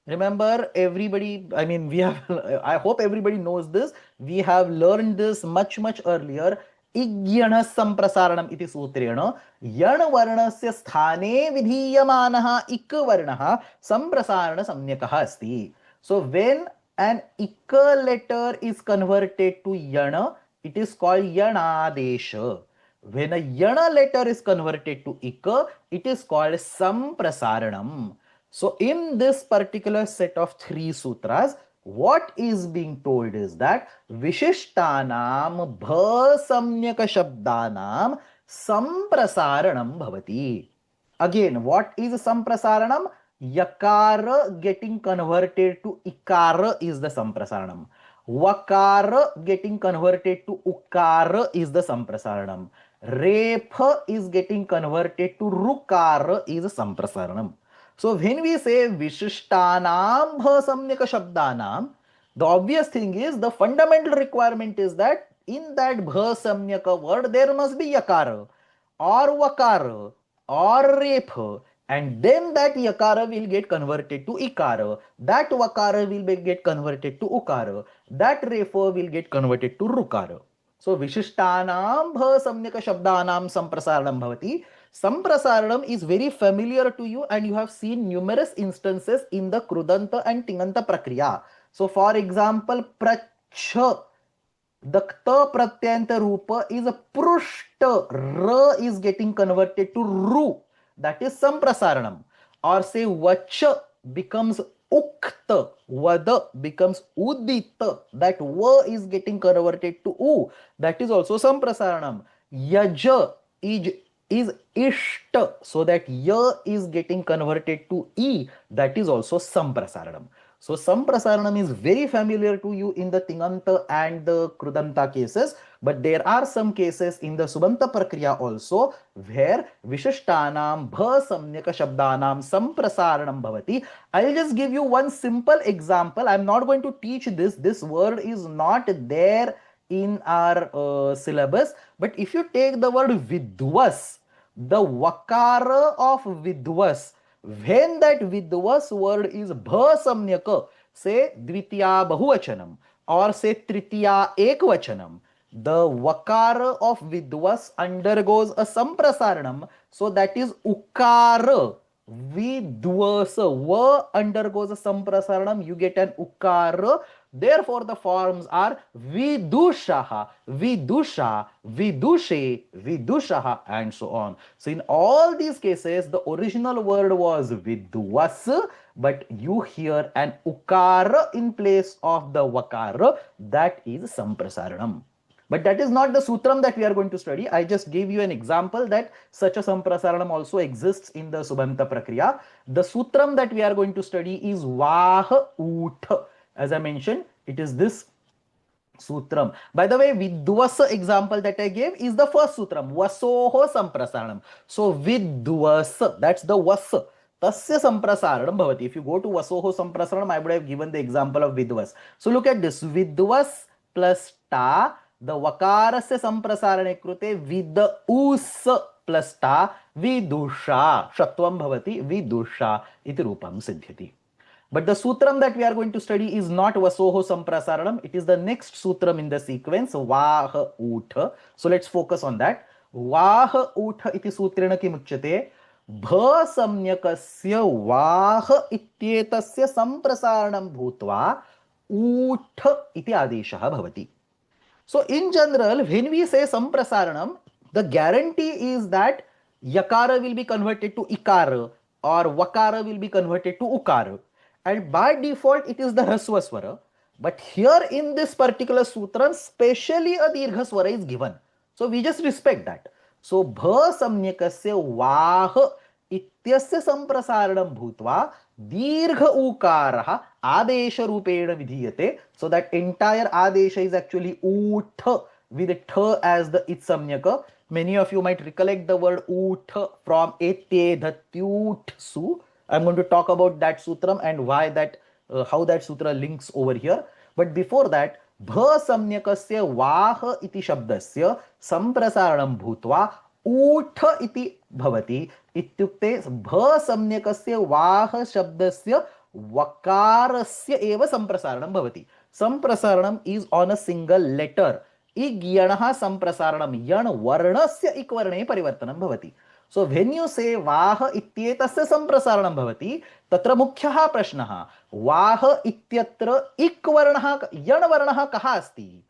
Remember, everybody, I mean, we have, I hope everybody knows this. We have learned this much earlier. Igyana samprasaranam iti sutrena yana varnasya sthane vidhiyamanaha ik varnaha samprasarana samyakaha asti. So when an ik letter is converted to yana, it is called yanadesha. When a yana letter is converted to ik, it is called samprasaranam. So in this particular set of 3 sutras, what is being told is that Vishishtanam bhasamyaka shabdanam samprasaranam bhavati. Again, what is samprasaranam? Yakara getting converted to ikara is the samprasaranam. Vakara getting converted to ukara is the samprasaranam. Repha is getting converted to rukara is a samprasaranam. So when we say Vishishtanam Bhasamyaka Shabdanam, the obvious thing is, the fundamental requirement is that in that Bhasamyaka word there must be Yakara or Vakara or Repha, and then that Yakara will get converted to Ikara, that Vakara will get converted to Ukara, that Repha will get converted to Rukara. So Vishishtanam Bhasamyaka Shabdanam Samprasaranam Bhavati. Samprasaranam is very familiar to you, and you have seen numerous instances in the Krudanta and Tinganta Prakriya. So for example, Pracha the kta pratyanta rupa is a prushta. R is getting converted to ru. That is samprasaranam. Or say vacha becomes ukta. Vada becomes udita. That va is getting converted to u. That is also samprasaranam. Yaja is ishta. So that ya is getting converted to e. That is also samprasaranam. So samprasaranam is very familiar to you in the tinganta and the krudanta cases, but there are some cases in the subanta prakriya also where vishishtanam bha samyaka shabdanam samprasaranam bhavati. I'll just give you one simple example. I'm not going to teach this. This word is not there in our syllabus, but if you take the word vidvas, the vakara of vidvas, when that vidvas word is bha samyaka, say dvitiya bahuvachanam or say tritiya ekvachanam, the vakara of vidvas undergoes a samprasaranam, so that is ukara. Vidvasa, va undergoes a samprasaranam, you get an ukara. Therefore, the forms are vidushaha, vidusha, vidushe, vidushaha, and so on. So, in all these cases, the original word was vidvas, but you hear an ukara in place of the vakara, that is samprasaranam. But that is not the sutram that we are going to study. I just gave you an example that such a samprasaranam also exists in the subanta prakriya. The sutram that we are going to study is vah ut. As I mentioned, it is this sutram. By the way, vidvasa example that I gave is the first sutram, vasoho samprasaranam. So vidvasa, that's the vasa. Tasya samprasaranam bhavati. If you go to vasoho samprasaranam, I would have given the example of vidvas. So look at this, vidvas plus ta, the vakarasya samprasarane krute vidus plus ta, vidusha, shatvam bhavati, vidusha iti rupam siddhyati. But the sutram that we are going to study is not vasoho samprasaranam. It is the next sutram in the sequence, vah utha. So let's focus on that. Vah utha iti sutrena kimuchyate. Bha samyakasya vah ityetasya samprasaranam bhutva utha iti adeshah bhavati. So in general, when we say samprasaranam, the guarantee is that yakara will be converted to ikara or vakara will be converted to ukara. And by default, it is the hrasva swara. But here in this particular sutram, specially a dirgha swara is given. So we just respect that. So bha samyakasya vah इत्यस्य संप्रसारणं भूत्वा दीर्घ उकारः आदेश रूपेण विधीयते. So that entire adesha is actually ut with th as the itsamyaka. Many of you might recollect the word ut from etye dhatyut su. I'm going to talk about that sutram and why that how that sutra links over here. But before that, bha samyakasya vah iti shabdasya samprasaranam bhutva ऊठ इति भवति. इत्युक्ते भ सम्यकस्य वाह शब्दस्य वकारस्य एव संप्रसारणं भवति. संप्रसारणं is on a single letter. इग् यणः संप्रसारणं यण वर्णस्य इक् वर्णे परिवर्तनं भवति. सो व्हेन यू से वाह इत्येतस्य संप्रसारणं भवति, तत्र मुख्यः प्रश्नः, वाह इत्यत्र इक् वर्णः यण वर्णः कः अस्ति?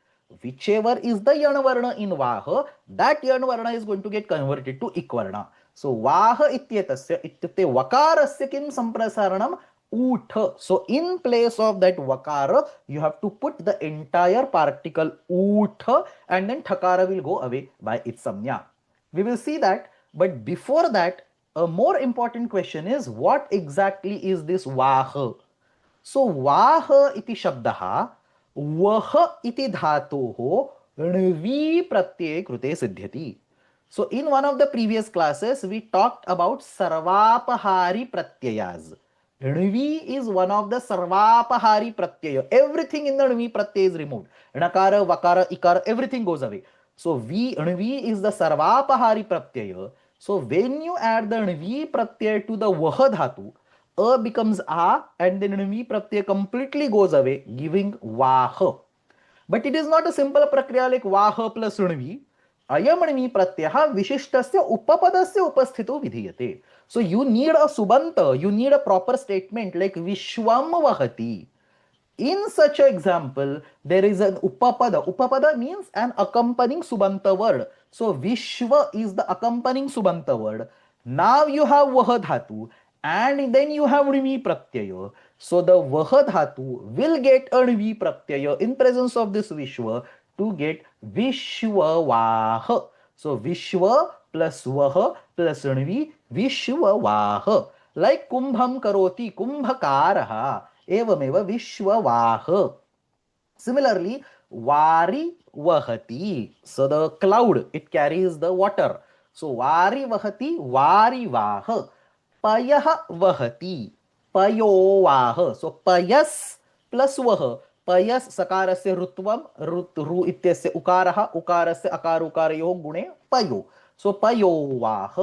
Whichever is the yan varna in vah, that yan varna is going to get converted to ik varna. So vah ityetasya ityukte vakarasya kim samprasaranam ut. So in place of that vakara, you have to put the entire particle ut and then thakara will go away by its samnya. We will see that, but before that, a more important question is, what exactly is this vah? So vah iti shabdaha वह इति धातोः णवी प्रत्यये कृते सिद्ध्यति. So in one of the previous classes we talked about sarvapahari pratyayas. णवी is one of the sarvapahari pratyaya. Everything in the णवी pratyaya is removed. Nakara, vakara, ikara, everything goes away. So णवी is the sarvapahari pratyaya. So when you add the णवी pratyaya to the vah dhatu, a becomes a and then णवी pratyaya completely goes away, giving vah. But it is not a simple prakriya like vah plus णवी. Ayam णवी pratyah vishishtasya upapadasya upasthito vidhiyate. So you need a subanta, you need a proper statement like vishwam vahati. In such an example, there is an upapada. Upapada means an accompanying subanta word. So Vishwa is the accompanying subanta word. Now you have Vaha dhatu and then you have Rimi pratyaya. So the Vaha dhatu will get a Rimi pratyaya in presence of this Vishwa to get Vishwavaha. So Vishwa plus Vaha plus Rimi Vishwavaha. Like Kumbham karoti Kumbhakaraha. एवमेव विश्ववाह. Similarly, vari vahati. So the cloud, it carries the water. So vari vahati, vari vah. Payah vahati, payo vah. So payas plus vah. पयस सकारस्य ऋत्वम रू इत्यस्य उकारः उकारस्य अकार उकारयोः गुणे पयो. सो पयोवाह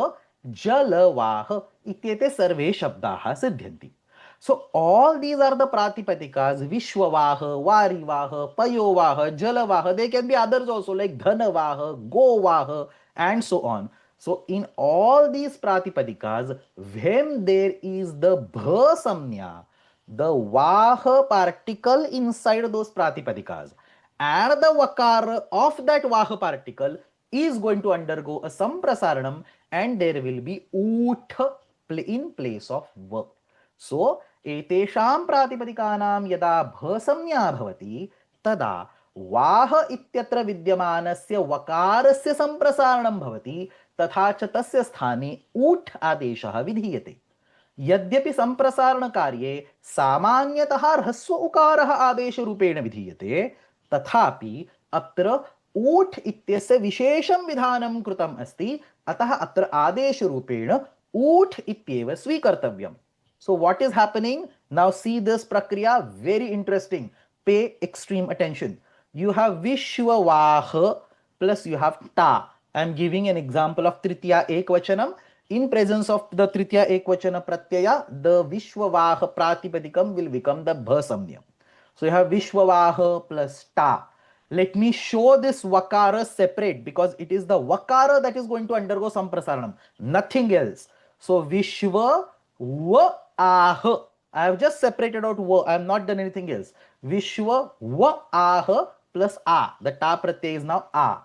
जलवाह इत्येते सर्वे शब्दाः सिद्ध्यन्ति. So all these are the pratipadikas: Vishwavaha, Varivaha, Payovaha, Jalavaha. They can be others also like Dhanavaha, Govaha, and so on. So in all these pratipadikas, when there is the bha samnya, the vaha particle inside those pratipadikas, and the vakara of that vaha particle is going to undergo a samprasaranam, and there will be ut in place of va. So एतेषां प्रातिपदिकानां यदा भसंज्ञा भवति तदा वाह इत्यत्र विद्यमानस्य वकारस्य संप्रसारणं भवति तथा च तस्य स्थाने ऊठ आदेशः विधीयते. यद्यपि संप्रसारण कार्ये सामान्यतः ह्रस्व उकारः आदेशरूपेण विधीयते तथापि अत्र ऊठ इत्यस्य विशेषं विधानं कृतम् अस्ति. अतः अत्र आदेशरूपेण ऊठ इत्येव स्वीकर्तव्यम्. So what is happening? Now see this prakriya, very interesting. Pay extreme attention. You have Vishwavaha plus you have ta. I am giving an example of Tritiya Ekvachanam. In presence of the Tritiya Ekvachana pratyaya, the Vishwavaha pratipadikam will become the bhasamnya. So you have Vishwavaha plus ta. Let me show this vakara separate because it is the vakara that is going to undergo samprasaranam, nothing else. So Vishwa va ah. I have just separated out va. I have not done anything else. Vishwa va ah plus a. The ta pratyay is now a.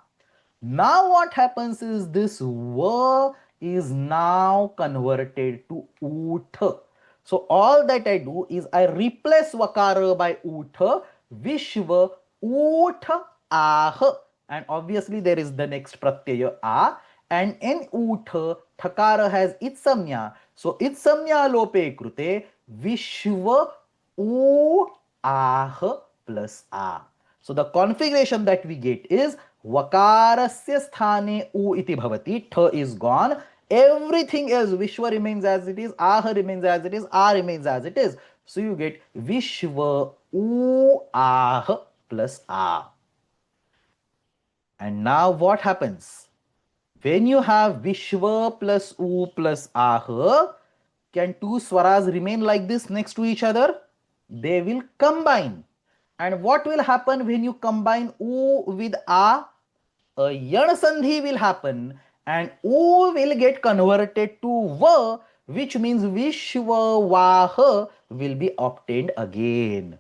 Now what happens is this va is now converted to ut. So all that I do is I replace vakara by ut. Vishwa ut ah. And obviously there is the next pratyaya a. And in ut, thakara has its samnya. So its samnya lope krute Vishwa u ah plus a. So the configuration that we get is vakarasya sthane u iti bhavati. Th is gone. Everything else, Vishwa remains as it is, ah remains as it is, a remains as it is. So you get Vishwa u ah plus a. And now what happens? When you have Vishwa plus U plus Ah, can two swaras remain like this next to each other? They will combine. And what will happen when you combine U with A? A Yan Sandhi will happen and U will get converted to Va, which means Vishwa Vaha will be obtained again.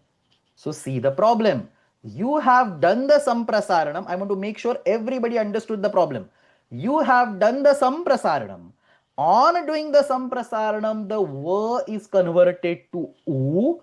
So see the problem. You have done the samprasaranam. I want to make sure everybody understood the problem. You have done the samprasaranam. On doing the samprasaranam, the va is converted to u,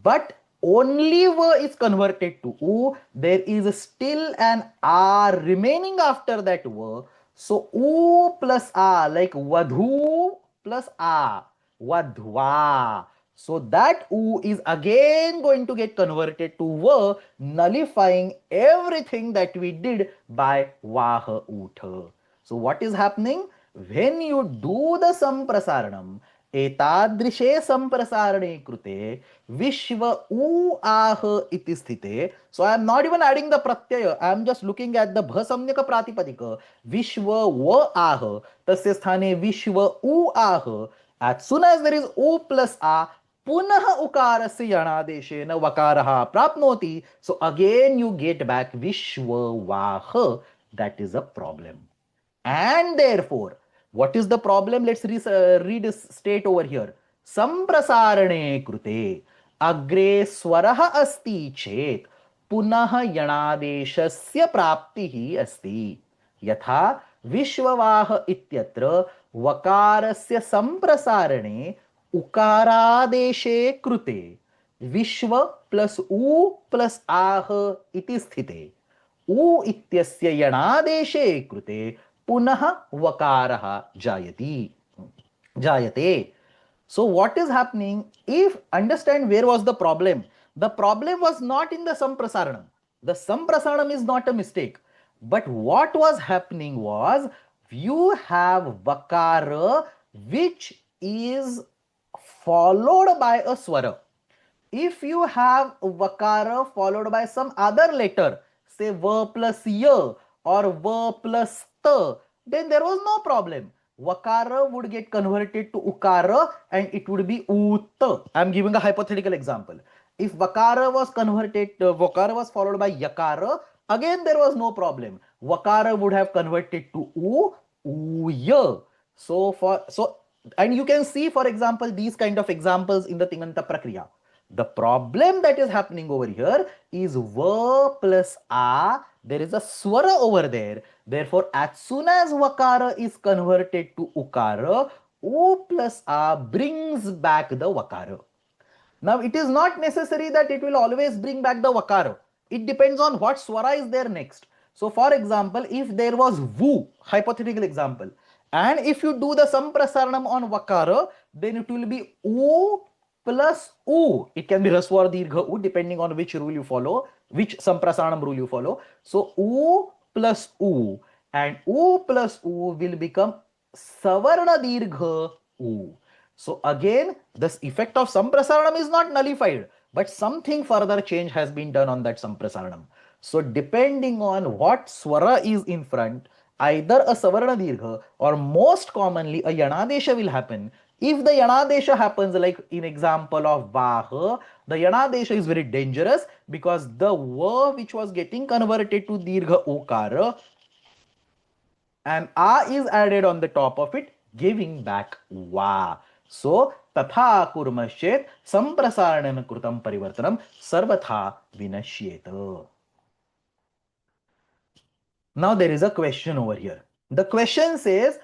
but only va is converted to u. There is still an a remaining after that va. So u plus a, like vadhu plus a, vadhva. So that u is again going to get converted to va, nullifying everything that we did by vaha utha. So what is happening? When you do the samprasaranam, etadrishe samprasarane krute vishva u ah iti sthite. So I am not even adding the pratyaya. I am just looking at the bhasamnyaka pratipadika. Vishva va ah tasya sthane vishva u ah. As soon as there is u plus a, पुनः उकारस्य यणादेशेन वकारः प्राप्नोति. So again you get back Vishwavaha. That is a problem. And therefore, what is the problem? Let's read straight over here. Samprasarane krute. अग्रे स्वरः अस्ति चेत् पुनः यणादेशस्य प्राप्तिः अस्ति। यथा विश्ववाह इत्यत्र वकारस्य संप्रसारणे उकारादेशे कृते विश्व प्लस उ प्लस आह इति स्थिते उ इत्यस्य यणादेशे कृते पुनः वकारः जायते। So what is happening? If understand where was the problem? The problem was not in the samprasaranam. The samprasaranam is not a mistake. But what was happening was you have vakara which is followed by a swara. If you have vakara followed by some other letter, say v plus y or v plus t, then there was no problem. Vakara would get converted to ukara and it would be ut. I am giving a hypothetical example. If vakara was vakara was followed by yakara, again there was no problem. Vakara would have converted to uya. And you can see, for example, these kind of examples in the Tinganta Prakriya. The problem that is happening over here is v plus a. There is a swara over there. Therefore, as soon as vakara is converted to ukara, o plus a brings back the vakara. Now, it is not necessary that it will always bring back the vakara. It depends on what swara is there next. So, for example, if there was vu, hypothetical example, and if you do the samprasaranam on vakara, then it will be u plus u. It can be raswa or dirgha u depending on which rule you follow, which samprasaranam rule you follow. So u plus u and u plus u will become savarna dirgha u. So again, this effect of samprasaranam is not nullified, but something further change has been done on that samprasaranam. So depending on what swara is in front, either a savarna dirgha or most commonly a yanadesha will happen. If the yanadesha happens, like in example of vaha, the yanadesha is very dangerous because the va which was getting converted to dirgha okara and a is added on the top of it, giving back va. So tatha kurmaschet samprasaranena krutam parivartanam sarvatha vinashyeta. Now there is a question over here. The question says,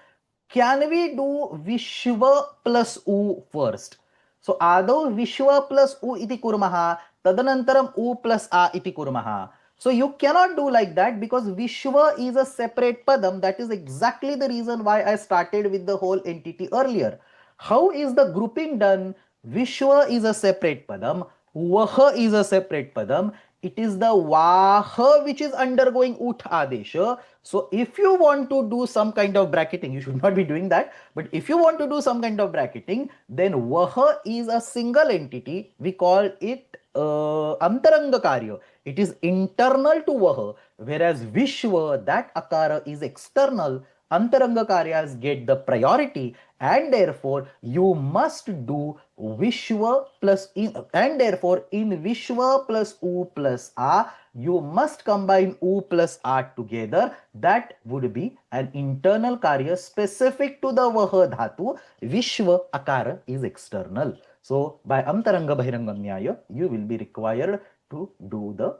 can we do Vishwa plus U first? So, Adau Vishwa plus U iti kurmaha, tadanantaram U plus A iti kurmaha. So, you cannot do like that because Vishwa is a separate padam. That is exactly the reason why I started with the whole entity earlier. How is the grouping done? Vishwa is a separate padam, Vaha is a separate padam. It is the Vaha which is undergoing Ut Adesha. So if you want to do some kind of bracketing, you should not be doing that. But if you want to do some kind of bracketing, then Vaha is a single entity. We call it Antaranga Karya. It is internal to Vaha. Whereas Vishwa, that Akara is external. Antaranga Karyas get the priority and therefore you must do Vishwa plus and therefore in Vishwa plus U plus A you must combine U plus A together. That would be an internal Karya specific to the Vaha Dhatu. Vishwa Akara is external. So by Antaranga Bahiranga Nyaya you will be required to do the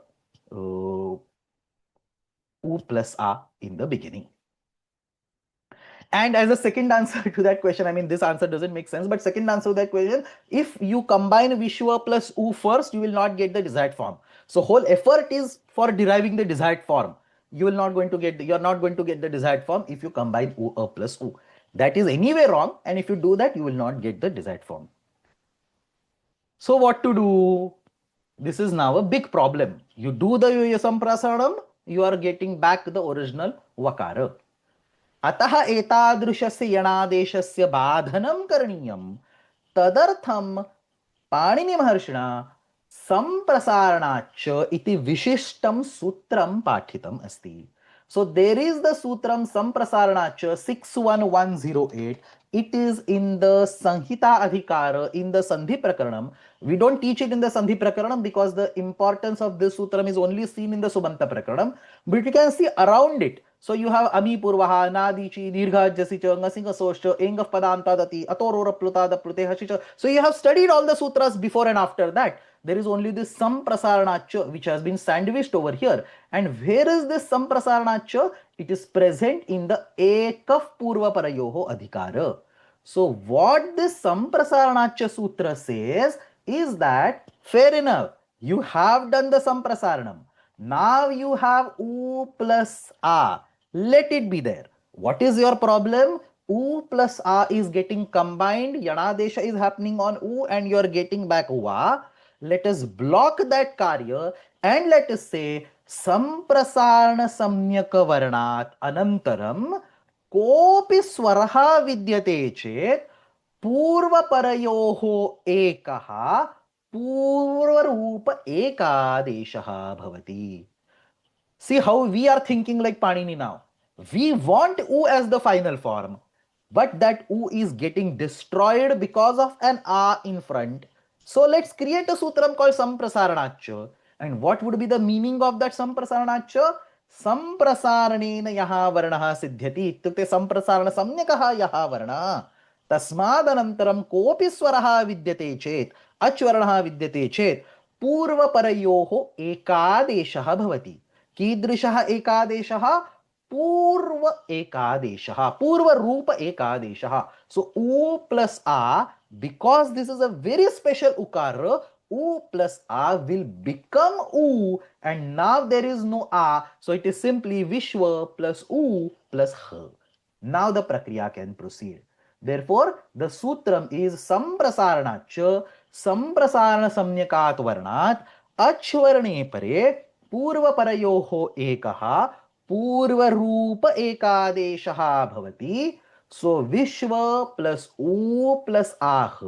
U plus A in the beginning. And as a second answer to that question, I mean, this answer doesn't make sense, but second answer to that question, if you combine Vishwa plus U first, you will not get the desired form. So whole effort is for deriving the desired form. You are not going to get the desired form if you combine U plus U. That is anyway wrong. And if you do that, you will not get the desired form. So what to do? This is now a big problem. You do the samprasaranam, you are getting back the original vakara. अतः एतादृशस्य यणादेशस्य बाधनं करणीयं तदर्थं पाणिनिमहर्षिणा संप्रसारणाच्च इति विशिष्टं सूत्रं पाठितम् अस्ति. So there is the sutram samprasaranacha 61108. It is in the Sanhita Adhikara in the Sandhi Prakaranam. We don't teach it in the Sandhi Prakaranam because the importance of this sutram is only seen in the Subanta Prakaranam. But you can see around it. So you have ami purvaha, nadichi, dirgha jasicha, ngasinga soscha, eng of padantadati, atorora plutada plute hashicha. So you have studied all the sutras before and after that. There is only this samprasaranacha which has been sandwiched over here. And where is this samprasaranacha? It is present in the ekaf purva parayoho adhikara. So what this samprasaranacha sutra says is that, fair enough, you have done the samprasaranam. Now you have u plus a. Let it be there. What is your problem? U plus a is getting combined. Yanadesha is happening on u and you are getting back va. Let us block that karya and let us say samprasarana samyaka varnat anantaram कोऽपि स्वरः विद्यते चेत् पूर्वपरयोः एकः पूर्वरूप एकादेशः भवति. See how we are thinking like Panini now. We want U as the final form, but that U is getting destroyed because of an A in front. So let's create a sutram called Samprasaranacha. And what would be the meaning of that Samprasaranacha? Samprasaranena yaha varnaha siddhyati. Ityukte samprasarana samyakaha yaha varna. तस्मादनन्तरं कोऽपि स्वरः विद्यते चेत् अच्वर्णः विद्यते चेत् पूर्वपरयोः एकादेशः भवति. कीदृशः एकादेशः? पूर्व एकादेशः, पूर्वरूप एकादेशः. So U plus A, because this is a very special ukara, U plus A will become U and now there is no A. So it is simply Vishwa plus U plus H. Now the prakriya can proceed. Therefore, the sutram is samprasaranacha, samprasarana samyakat varnat, achvarne pare, पूर्वपरयोः एकः पूर्वरूप एकादेशः भवति. सो विश्व plus उ plus आह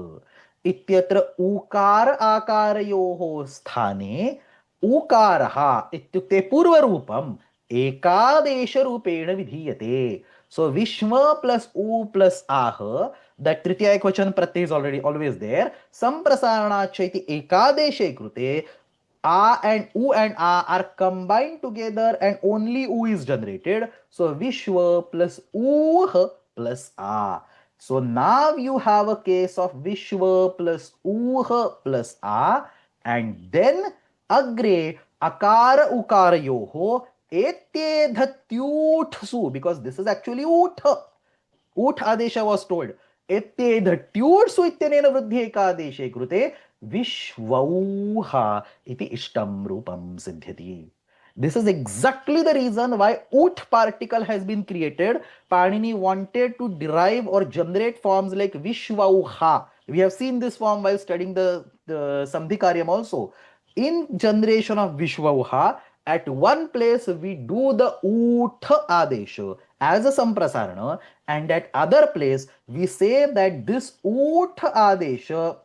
इत्यत्र उकार आकारयोः स्थाने उकारः इत्युक्ते पूर्वरूपम् एकादेशरूपेण विधीयते. So Vishwa plus U plus Ah, that Tritiya Ekvachan Pratyay is always there. Samprasaranacha iti ekadeshe krute, A and U and A are combined together and only U is generated. So Vishwa plus U plus A. So now you have a case of Vishwa plus U plus A and then Agre Akara Ukarayoho Etyedhatyutsu, because this is actually Utha. Ut adesha was told. Etyedhatyutsu ityanena vruddhi ekadeshe krute Vishvauha iti ishtam rupam siddhyati. This is exactly the reason why ut particle has been created. Panini wanted to derive or generate forms like Vishvauha. We have seen this form while studying the Sandhi Karyam also. In generation of Vishvauha, at one place we do the Utha Adesha as a Samprasarana, and at other place we say that this Utha Adesha,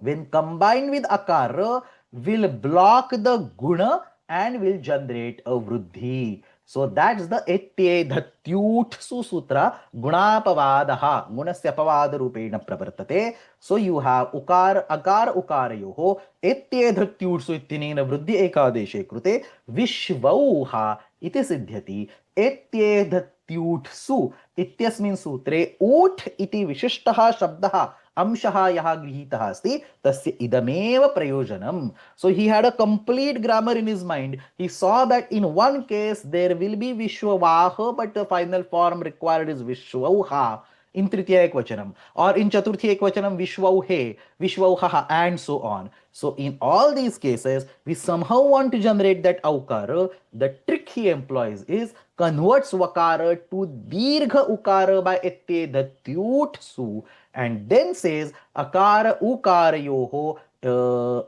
when combined with Akara, will block the Guna and will generate a Vruddhi. So that's the Etyedhatyutsu Sutra, Gunapavadaha, Gunasya Pavada Rupena Pravartate. So you have Ukar, Akar Ukarayoho, Etyedhatyutsu Ittinena Vruddhi Ekadeshe Krute, Vishvauha iti Siddhyati, Etyedhatyutsu इत्यस्मिन् सूत्रे ऊठ इति विशिष्टः शब्दः अंशः यः गृहीतः अस्ति तस्य इदमेव प्रयोजनम्. So he had a complete grammar in his mind. He saw that in one case there will be Vishwavaha, but the final form required is Vishwauha in Tritiya Ekvachanam, or in Chaturthi Ekvachanam Vishwauhe, Vishwauha, and so on. So in all these cases, we somehow want to generate that aukara. The trick he employs is converts vakara to dirgha ukara by etyedhatyutsu and then says akara ukarayoho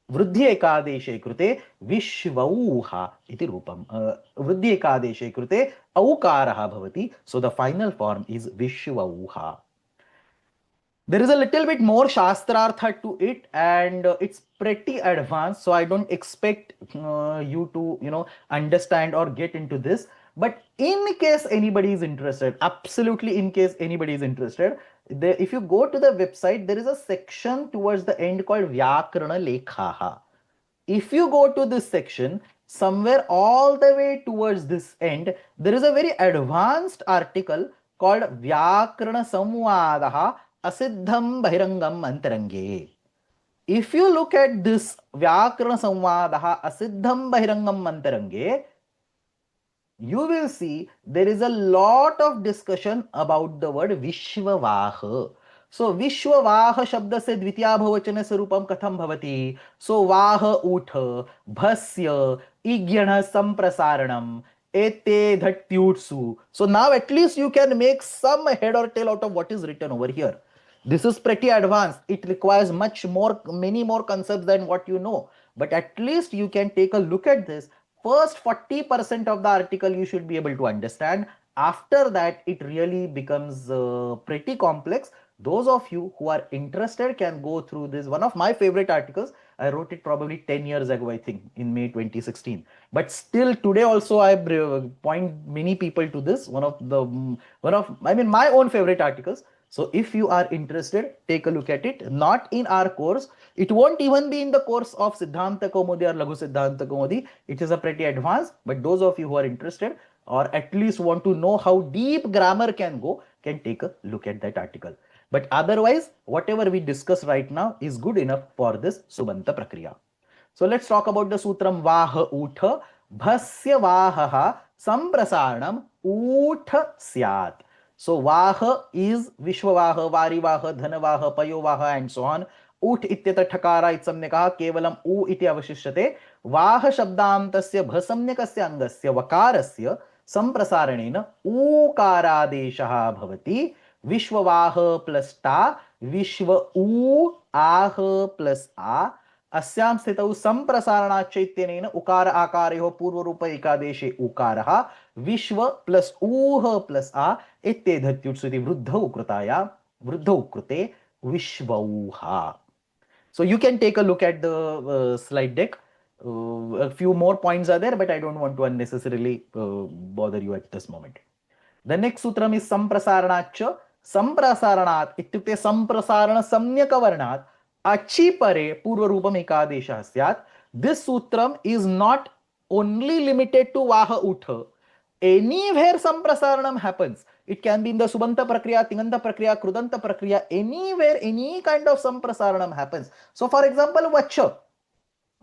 वृद्धि एकादेशे कृते विश्वौहा इति रूपम. वृद्धि एकादेशे कृते औकारः भवति. So the final form is Vishwauha. There is a little bit more shastrartha to it and it's pretty advanced, so I don't expect you to understand or get into this. But in case anybody is interested, absolutely in case anybody is interested, if you go to the website, there is a section towards the end called Vyakarana Lekhaha. If you go to this section, somewhere all the way towards this end, there is a very advanced article called Vyakarana Samvadaha Asiddham Bahirangam Antarange. If you look at this Vyakarana Samvadaha Asiddham Bahirangam Antarange, you will see there is a lot of discussion about the word Vishwavaha. So Vishwavaha शब्द से द्वितीया बहुवचन से रूपम कथम भवति. So वाह ऊठ भस्य इज्ञण संप्रसारणम ete dhatyutsu. So now at least you can make some head or tail out of what is written over here. This is pretty advanced. It requires many more concepts than what you know. But at least you can take a look at this. First 40% of the article you should be able to understand. After that, it really becomes pretty complex. Those of you who are interested can go through this. One of my favorite articles. I wrote it probably 10 years ago, I think, in May 2016. But still today also I point many people to this. My own favorite articles. So if you are interested, take a look at it. Not in our course. It won't even be in the course of Siddhanta Kaumudi or Laghu Siddhanta Kaumudi. It is a pretty advanced, but those of you who are interested or at least want to know how deep grammar can go, can take a look at that article. But otherwise, whatever we discuss right now is good enough for this Subanta Prakriya. So let's talk about the Sutram Vaha Utha Bhasya Vahaha Samprasaranam Utha Syat. So Vaha is Vishwavaha, Varivaha, Dhanavaha, Payovaha and so on. Ut ityata ठकारा इत्सम्य कहा केवलम उ इति अवशिष्यते. वाह शब्दान्तस्य भसम्यकस्य अंगस्य वकारस्य संप्रसारणेन ऊकारादेशः भवति. विश्ववाह plus टा विश्व ऊ आह plus आ अस्यां स्थितौ संप्रसारणाच्च इत्यनेन उकार आकारयोः पूर्वरूप एकादेशे उकारः विश्व प्लस ऊह प्लस आ इत्येधत्युत्सु इति वृद्धौ कृते विश्वौहा. So you can take a look at the slide deck. A few more points are there, but I don't want to unnecessarily bother you at this moment. The next sutram is samprasaranacha. Samprasaranat इत्युक्ते संप्रसारण सम्यक वर्णात् अच्छी परे पूर्व रूपम एकादेशः स्यात्. This sutram is not only limited to vaha utha. Anywhere samprasaranam happens. It can be in the subanta prakriya, tinganta prakriya, krudanta prakriya. Anywhere, any kind of samprasaranam happens. So for example, vacha.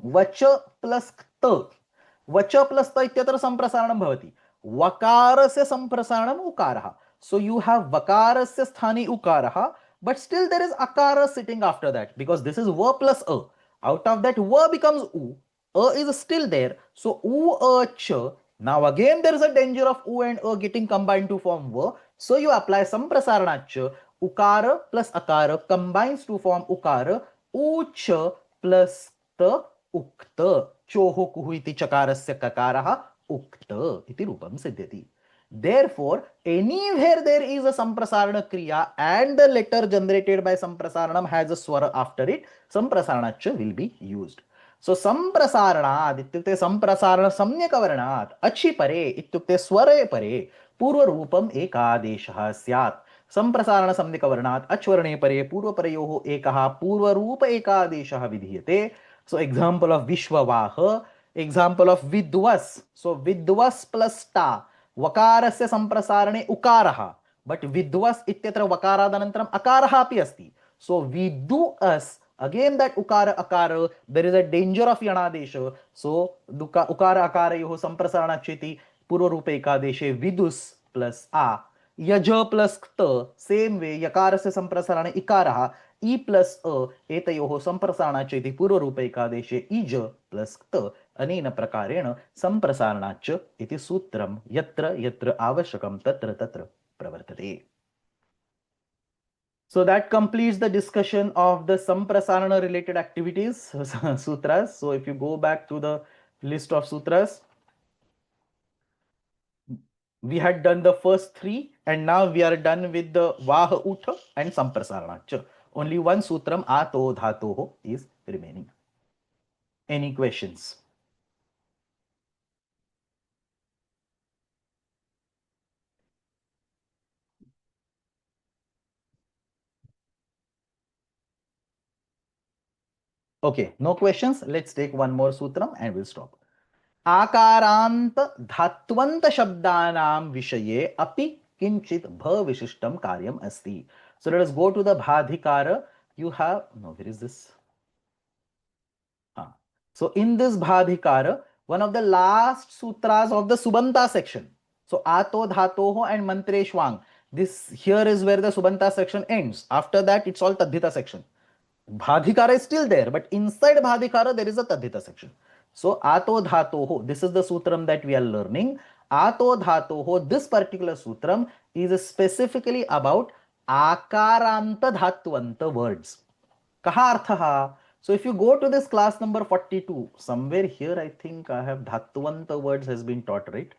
Vacha plus kta. Vacha plus ta ityatra samprasaranam bhavati. Vakarasya samprasaranam ukaraha. So you have vakarasya sthani ukaraha, but still there is akara sitting after that because this is va plus a. Out of that va becomes u. A is still there. So u a cha. Now again there is a danger of u and a getting combined to form va. So you apply samprasaranach. Ukara plus akara combines to form ukara. Ucha plus ta ukta. Choho kuhu iti chakarasya kakaraha ukta iti rupam siddhyati. Therefore, anywhere there is a samprasarana kriya and the letter generated by samprasaranam has a swara after it, samprasaranacha will be used. So samprasaranad ityukte samprasarana samyakavarnat achi pare ityukte sware pare पूर्व रूपम एकादेशः स्यात्. संप्रसारण सम्यकवर्णात् अच्वर्णे परे पूर्वपरयोः एकः पूर्वरूप एकादेशः विधीयते. So example of Vishwavaha, example of Vidwas. So Vidwas plus ta. वकारस्य संप्रसारणे उकारः, but विद्वस् इत्यत्र वकारादनन्तरम् अकारः अपि अस्ति. सो विदुअस् अगेन दैट उकार अकार there is a danger of यणादेश. सो उकार अकारयोः संप्रसारणाच्चेति पूर्वरूपे एकादेशे विदुस् प्लस आ. यज प्लस क्त सेम वे यकारस्य संप्रसारणे इकारः इ प्लस अ एतयोः संप्रसारणाच्चेति पूर्वरूपे एकादेशे इज प्लस क्त. अनेन प्रकारेण संप्रसारणाच्च इति सूत्रं यत्र यत्र आवश्यकं तत्र तत्र प्रवर्तते. So that completes the discussion of the samprasarana related activities, sutras. So if you go back to the list of sutras, we had done the first three and now we are done with the vaha utha and samprasaranacha. Only one sutram ato dhatoho is remaining. Any questions? Okay, no questions. Let's take one more sutram and we'll stop. आकारांत धात्वंत शब्दानां विषये अपि किंचित भ विशिष्टम कार्यम अस्ति. So let us go to the bhadhikara. You have, no, where is this? So in this bhadhikara, one of the last sutras of the subanta section. So ato dhatoho and mantre shwang. This here is where the subanta section ends. After that, it's all tadhita section. Bhadhikara is still there, but inside Bhadhikara there is a Tadhita section. So Ato Dhatoho, this is the sutram that we are learning. Ato Dhatoho, this particular sutram is specifically about Akaranta Dhatvanta words. Kaha arthaha? So if you go to this class number 42, somewhere here I think I have Dhatvanta words has been taught, right?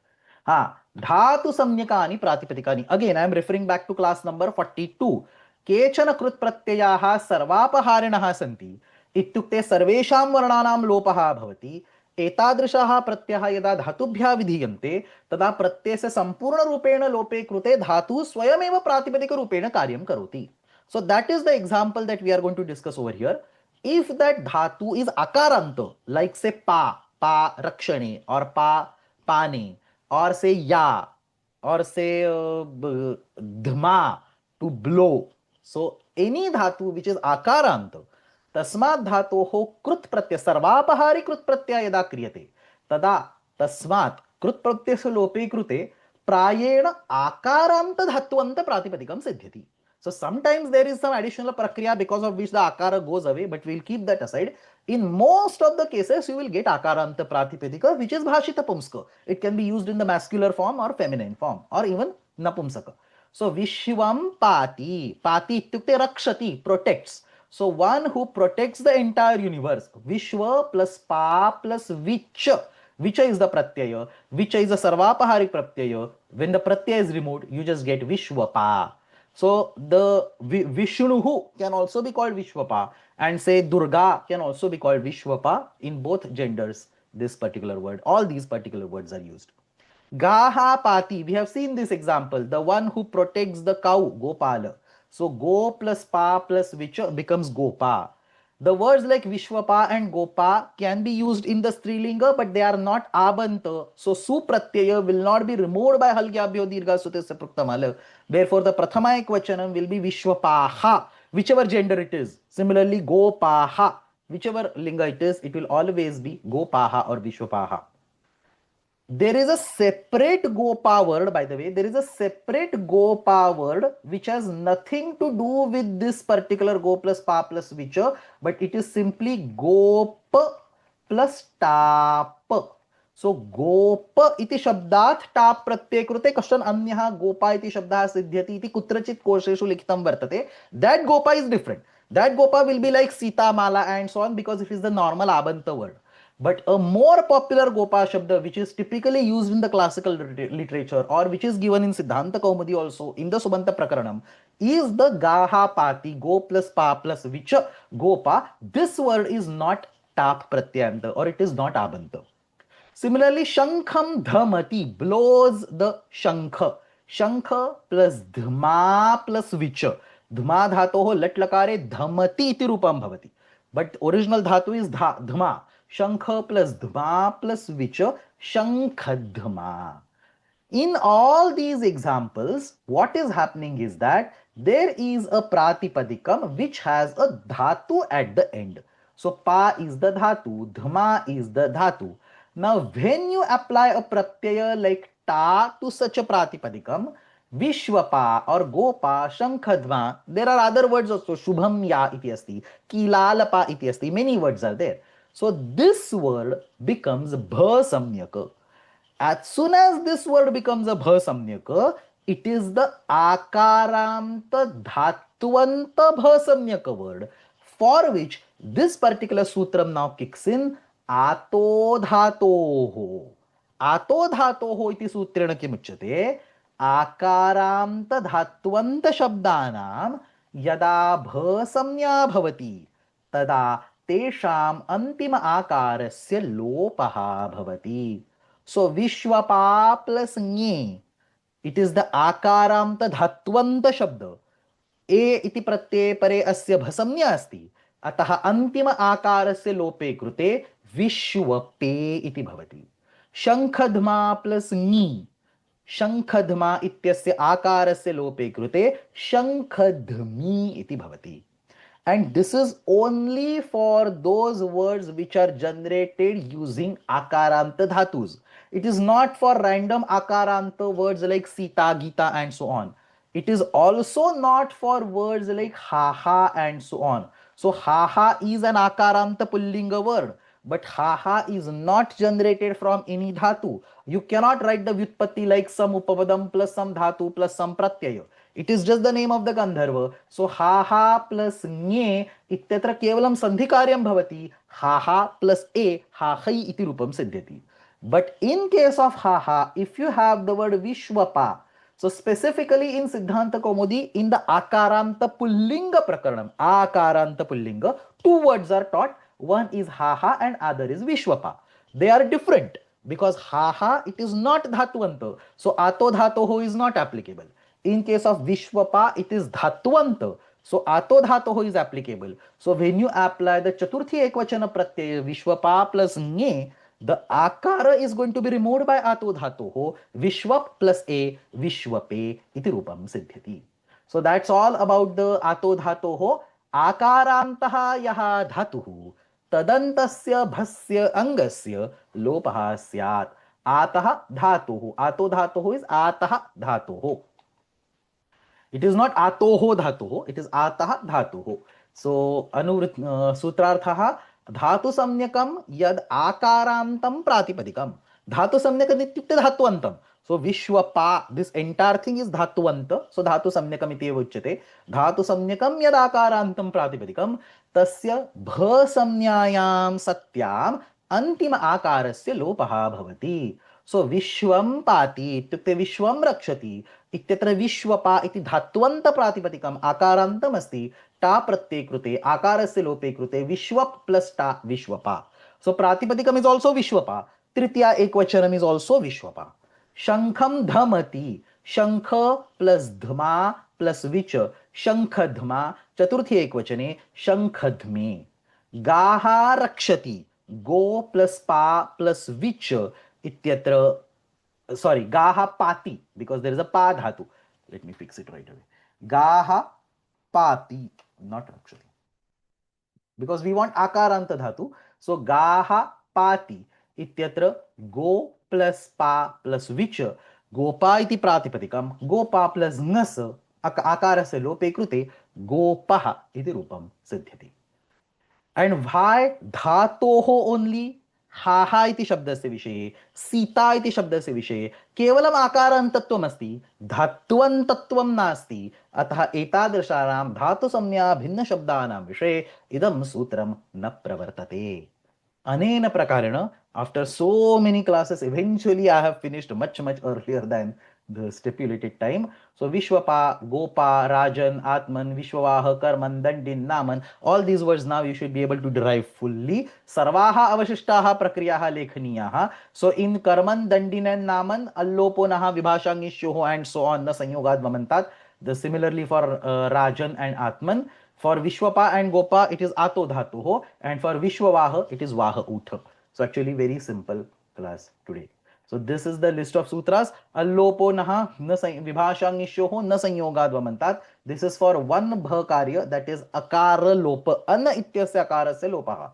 धातु संज्ञकानि प्रातिपदिकानि. Again, I am referring back to class number 42. केचन कृत् प्रत्ययाः सर्वापहारिणः सन्ति इत्युक्ते सर्वेषां वर्णानां लोपः भवति. एतादृशाः प्रत्ययाः यदा धातुभ्यः विधीयन्ते तदा प्रत्ययस्य सम्पूर्णरूपेण लोपे कृते धातुः स्वयमेव प्रातिपदिकरूपेण कार्यं करोति. So that is the example that we are going to discuss over here. If that dhatu is akaranta, like say pa rakshane, or pa pane, or say ya, or say dhma, to blow. So any dhatu which is akaranta, tasmat dhatoho krut pratyaya sarvapahari krut pratyaya yada kriyate tada tasmat krut pratyasya lope krute prayena akaranta dhattvanta pratipadikam siddhyati. So sometimes there is some additional prakriya because of which the akara goes away, but we'll keep that aside. In most of the cases, you will get akaranta pratipadika, which is bhashita pumska. It can be used in the masculine form or feminine form, or even napumsaka. So Vishvam Pati, Pati ityukte rakshati, protects. So one who protects the entire universe. Vishwa plus Pa plus Vicha. Vicha is the pratyaya. Vicha is a sarvapahari pratyaya. When the pratyaya is removed, you just get Vishwapa. So the Vishnuhu can also be called Vishwapa, and say Durga can also be called Vishwapa. In both genders, this particular word, all these particular words are used. Gaha Pati, we have seen this example, the one who protects the cow, Gopala. So Go plus Pa plus Vicha becomes Gopa. The words like Vishwapa and Gopa can be used in the Strilinga, but they are not Abanta. So Su Pratyaya will not be removed by Halgyabhyo Dirgha Sutesya Pruktamala. Therefore, the Prathama Ekvachanam will be Vishwapaha, whichever gender it is. Similarly, Gopaha, whichever linga it is, it will always be Gopaha or Vishwapaha. There is a separate Gopa word, by the way, there is a separate Gopa word which has nothing to do with this particular Go plus Pa plus Vicha, but it is simply Gop plus Tap. So Gop iti shabdat tap pratyay krute kashan anyah Gopa iti shabdah siddhyati iti kutrachit kosheshu likhtam vartate. That Gopa is different. That Gopa will be like Sita, Mala and so on, because it is the normal Abanta word. But a more popular Gopa Shabda, which is typically used in the classical literature, or which is given in Siddhanta Kaumudi also, in the Subanta Prakaranam, is the Gaha Pati, Go plus Pa plus Vicha Gopa. This word is not Tap Pratyanta, or it is not Abanta. Similarly, Shankham Dhamati, blows the Shankha. Shankha plus Dhma plus Vicha. Dhma dhatoho lat lakare dhamati iti rupam bhavati. But original dhatu is dhma. Shankha plus dhma plus Vicha, Shankhadhma. In all these examples, what is happening is that there is a pratipadikam which has a dhatu at the end. So pa is the dhatu, dhma is the dhatu. Now when you apply a pratyaya like ta to such a pratipadikam, Vishwapa or Gopa, Shankhadhma, there are other words also, Shubham ya iti asti, Kilalapa iti asti, many words are there. So this word becomes bha samyaka. As soon as this word becomes a bha samyaka, it is the akaramta dhatvanta bha samyaka word, for which this particular sutram now kicks in. Ato dhatoho. Ato dhatoho iti sutrena kimuchyate. Akaramta dhatvanta shabdanam yada bha samya bhavati tada tesham antima akarasya lopaha bhavati. So Vishwapa plus Nye, it is the Akaramta Dhatvanta Shabda. ए इति प्रत्यये परे अस्य भसम्या अस्ति, अतः अंतिम आकारस्य लोपे कृते विश्वपे इति भवति. शङ्खध्मा प्लस् ङी, शङ्खध्मा इत्यस्य आकारस्य लोपे कृते शङ्खध्मी इति भवति. And this is only for those words which are generated using akaranta dhatus. It is not for random akaranta words like Sita, Gita and so on. It is also not for words like haha and so on. So haha is an akaranta pullinga word, but haha is not generated from any dhatu. You cannot write the vyutpatti like some upapadam plus some dhatu plus some pratyaya. It is just the name of the Gandharva. So haha plus nye ityatra kevalam sandhikaryam bhavati. Haha plus a hahai iti rupam siddhyati. But in case of haha, if you have the word Vishwapa, so specifically in Siddhanta Kaumudi, in the Akaranta Pullinga Prakaranam, Akaranta Pullinga, two words are taught. One is haha and other is Vishwapa. They are different because haha, it is not Dhatuvanta. So Ato Dhatoho is not applicable. In case of Vishwapa, it is Dhatuvanta. So Ato Dhatoho is applicable. So when you apply the Chaturthi Ekvachana Pratyaya Vishwapa plus Nye, the akara is going to be removed by ato dhatoho. Vishwap plus a, Vishwape iti rupam siddhyati. So that's all about the ato dhatoho. Akarantaha yaha dhatuhu tadantasya bhasya angasya lopaha syat. Ataha dhatuhu. Ato dhatuhu is ataha dhatuhu. It is not atoho dhatuho, it is ataha dhatuho. So anuvrit sutrarthaha धातु सम्यकम यद आकारांतम प्रातिपदिकम. धातु सम्यकम इत्युक्ते धातुवंतम. So Vishwapa, this entire thing is Dhatuvanta. So Dhatu Samyakam iti eva uchyate. Dhatu Samyakam yad akarantam pratipadikam tasya bha samnyayam satyam antima akarasya lopaha bhavati. So Vishwam pati ityukte Vishwam rakshati ityatra Vishwapa iti Dhatuvanta pratipadikam akarantam asti ta pratyay krute akarasya lope krute Vishwap plus ta Vishwapa. So pratipadikam is also Vishwapa. Tritiya ekvachanam is also Vishwapa. शंखम धमति. शंख plus Dhama plus which शंखध्मा. चतुर्थी एकवचने शंखध्मे. गाहा रक्षति. गो plus पा plus which इत्यत्र sorry गाहा पाति because there is a pa dhatu. Let me fix it right away. Gaha pati, not rakshati, because we want akaranta dhatu. So gaha pati ityatra go plus pa plus विच गोपा इति प्रातिपदिकम Gopa plus नस आकारस्य लोपे कृते गोपः इति रूपम सिद्ध्यति. And why धातोः only हाहा इति शब्दस्य विषये सीता इति शब्दस्य विषये केवलम आकारान्तत्वम् अस्ति, धात्वन्तत्वं नास्ति. अतः एतादृशानां धातुसंज्ञा भिन्न शब्दानां विषये इदं सूत्रं न प्रवर्तते. Anena prakarena, after so many classes, eventually I have finished much earlier than the stipulated time. So Vishwapa, Gopa, Rajan, Atman, Vishwavaha, Karman, Dandin, Naman, all these words now you should be able to derive fully. Sarvaha avashishtaha prakriyaha lekhaniyaha. So in Karman, Dandin and Naman, alloponaha, vibhashangishoho and so on, na sanyogad vamantat. The similarly for Rajan and Atman. For Vishwapa and Gopa, it is Ato Dhatuho, and for Vishwavaha, it is Vaha Utha. So actually very simple class today. So this is the list of sutras. Allopo naha na vibhashangishoho na sanyogad vamantat. This is for one bha karya, that is akara lopa. Anna ityasya akarasya lopaha.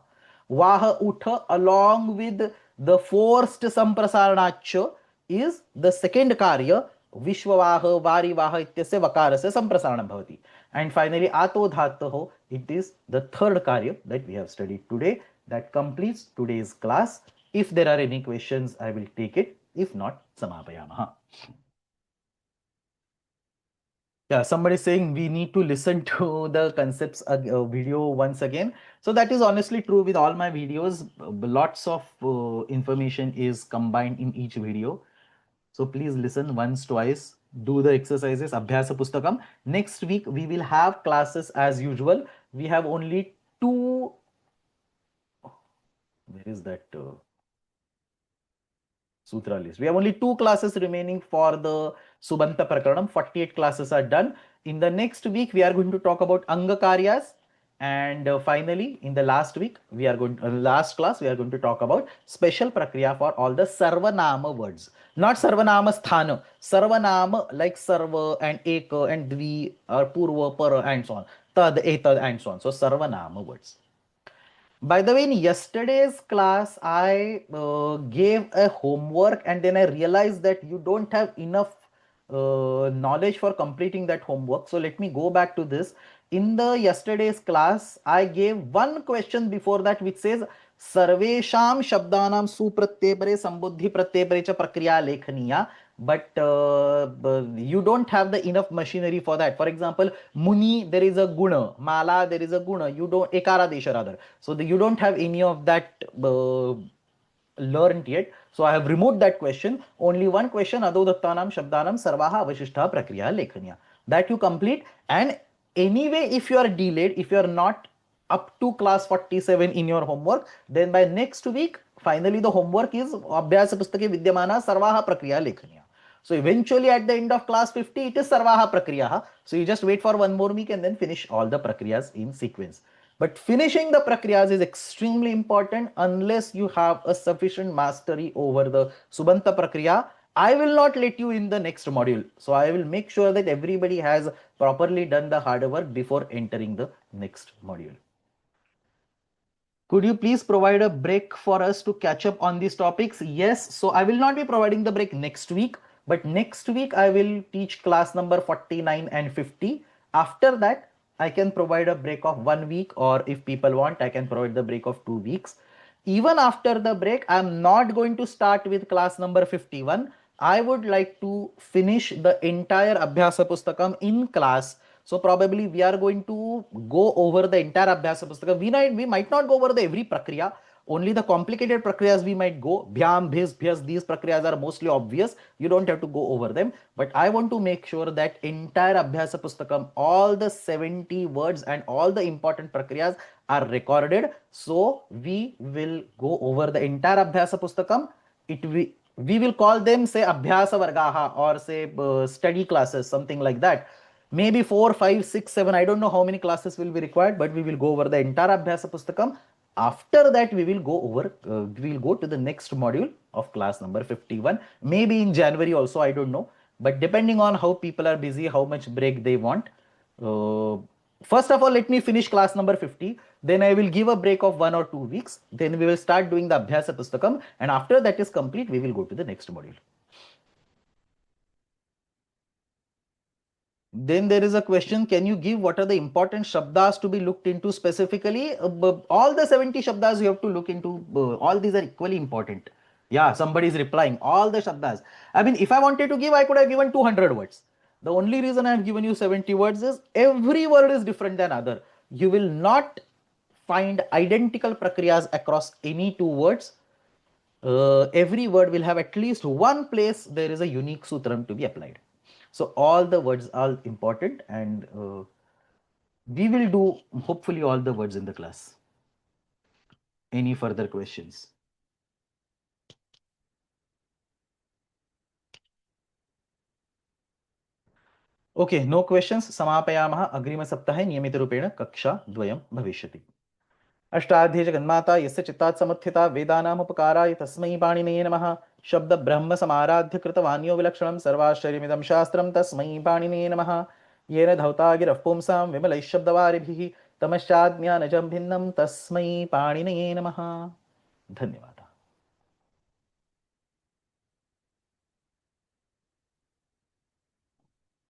Vaha Utha along with the forced samprasaranacha is the second karya. Vishwavaha, Varivaha ityasya vakarasya samprasaranam bhavati. And finally, Ato Dhatoho, it is the third karya that we have studied today. That completes today's class. If there are any questions, I will take it. If not, samapayamaha. Yeah, somebody is saying we need to listen to the concepts video once again. So that is honestly true with all my videos. Lots of information is combined in each video. So please listen once, twice. Do the exercises, Abhyasa Pustakam. Next week, we will have classes as usual. We have only two. Where is that sutra list? We have only two classes remaining for the Subanta Prakaranam. 48 classes are done. In the next week, we are going to talk about Anga Karyas And finally, in the last week, we are going last class, we are going to talk about special prakriya for all the sarvanama words. Not sarvanama sthana, sarvanama like sarva and eka and dvi or purva, para and so on. Tad, etad and so on. So sarvanama words. By the way, in yesterday's class, I gave a homework and then I realized that you don't have enough knowledge for completing that homework. So let me go back to this. In the yesterday's class, I gave one question before that which says Sarvesham Shabdanam Supratyepare Sambuddhi Pratyepare cha Prakriya Lekhaniya, but you don't have the enough machinery for that. For example, Muni, there is a guna, Mala, there is a guna, you don't, Ekara Desha rather. So you don't have any of that learned yet. So I have removed that question. Only one question, Adodhattanam Shabdanam Sarvaha Avashishta Prakriya Lekhaniya. That you complete. And anyway, if you are delayed, if you are not up to class 47 in your homework, then by next week, finally the homework is Abhyasa Pustake Vidyamana Sarvaha Prakriya Lekhaniya. So eventually at the end of class 50, it is Sarvaha Prakriya. So you just wait for one more week and then finish all the Prakriyas in sequence. But finishing the Prakriyas is extremely important unless you have a sufficient mastery over the Subanta Prakriya. I will not let you in the next module. So I will make sure that everybody has properly done the hard work before entering the next module. Could you please provide a break for us to catch up on these topics? Yes, so I will not be providing the break next week, but next week I will teach class number 49 and 50. After that, I can provide a break of 1 week, or if people want, I can provide the break of 2 weeks. Even after the break, I'm not going to start with class number 51. I would like to finish the entire Abhyasa Pustakam in class. So probably we are going to go over the entire Abhyasa Pustaka. We might not go over the every Prakriya. Only the complicated Prakriyas we might go. Bhyam, Bhis, Bhyas, these Prakriyas are mostly obvious. You don't have to go over them. But I want to make sure that entire Abhyasa Pustakam, all the 70 words and all the important Prakriyas are recorded. So we will go over the entire Abhyasa Pustakam. We will call them, say, Abhyasa Vargaha, or say study classes, something like that. Maybe 4, 5, 6, 7, I don't know how many classes will be required, but we will go over the entire Abhyasa Pustakam. After that, we will go to the next module of class number 51. Maybe in January also, I don't know. But depending on how people are busy, how much break they want. First of all, let me finish class number 50. Then I will give a break of 1 or 2 weeks. Then we will start doing the Abhyasa Pustakam. And after that is complete, we will go to the next module. Then there is a question, can you give what are the important shabdas to be looked into specifically? All the 70 shabdas you have to look into, all these are equally important. Yeah, somebody is replying, all the shabdas. I mean, if I wanted to give, I could have given 200 words. The only reason I have given you 70 words is every word is different than other. You will not find identical prakriyas across any two words. Every word will have at least one place there is a unique sutram to be applied. So all the words are important, and we will do hopefully all the words in the class. Any further questions? Okay, no questions. समापयामः. अग्रिमसप्ताहे नियमितरूपेण कक्षा द्वयं भविष्यति. अष्टाध्यायी जगन्माता यस्य चित्तात् समुत्थिता वेदानामुपकाराय तस्मै पाणिनये नमः. शब्द ब्रह्म समाराध्य कृतवान्यो विलक्षणं सर्वाश्चर्यमिदं शास्त्रं तस्मै पाणिनये नमः. येन धौता गिरः पुंसां विमलैः शब्दवारिभिः तमश्चाज्ञानजं भिन्नं तस्मै पाणिनये नमः. धन्यवाद.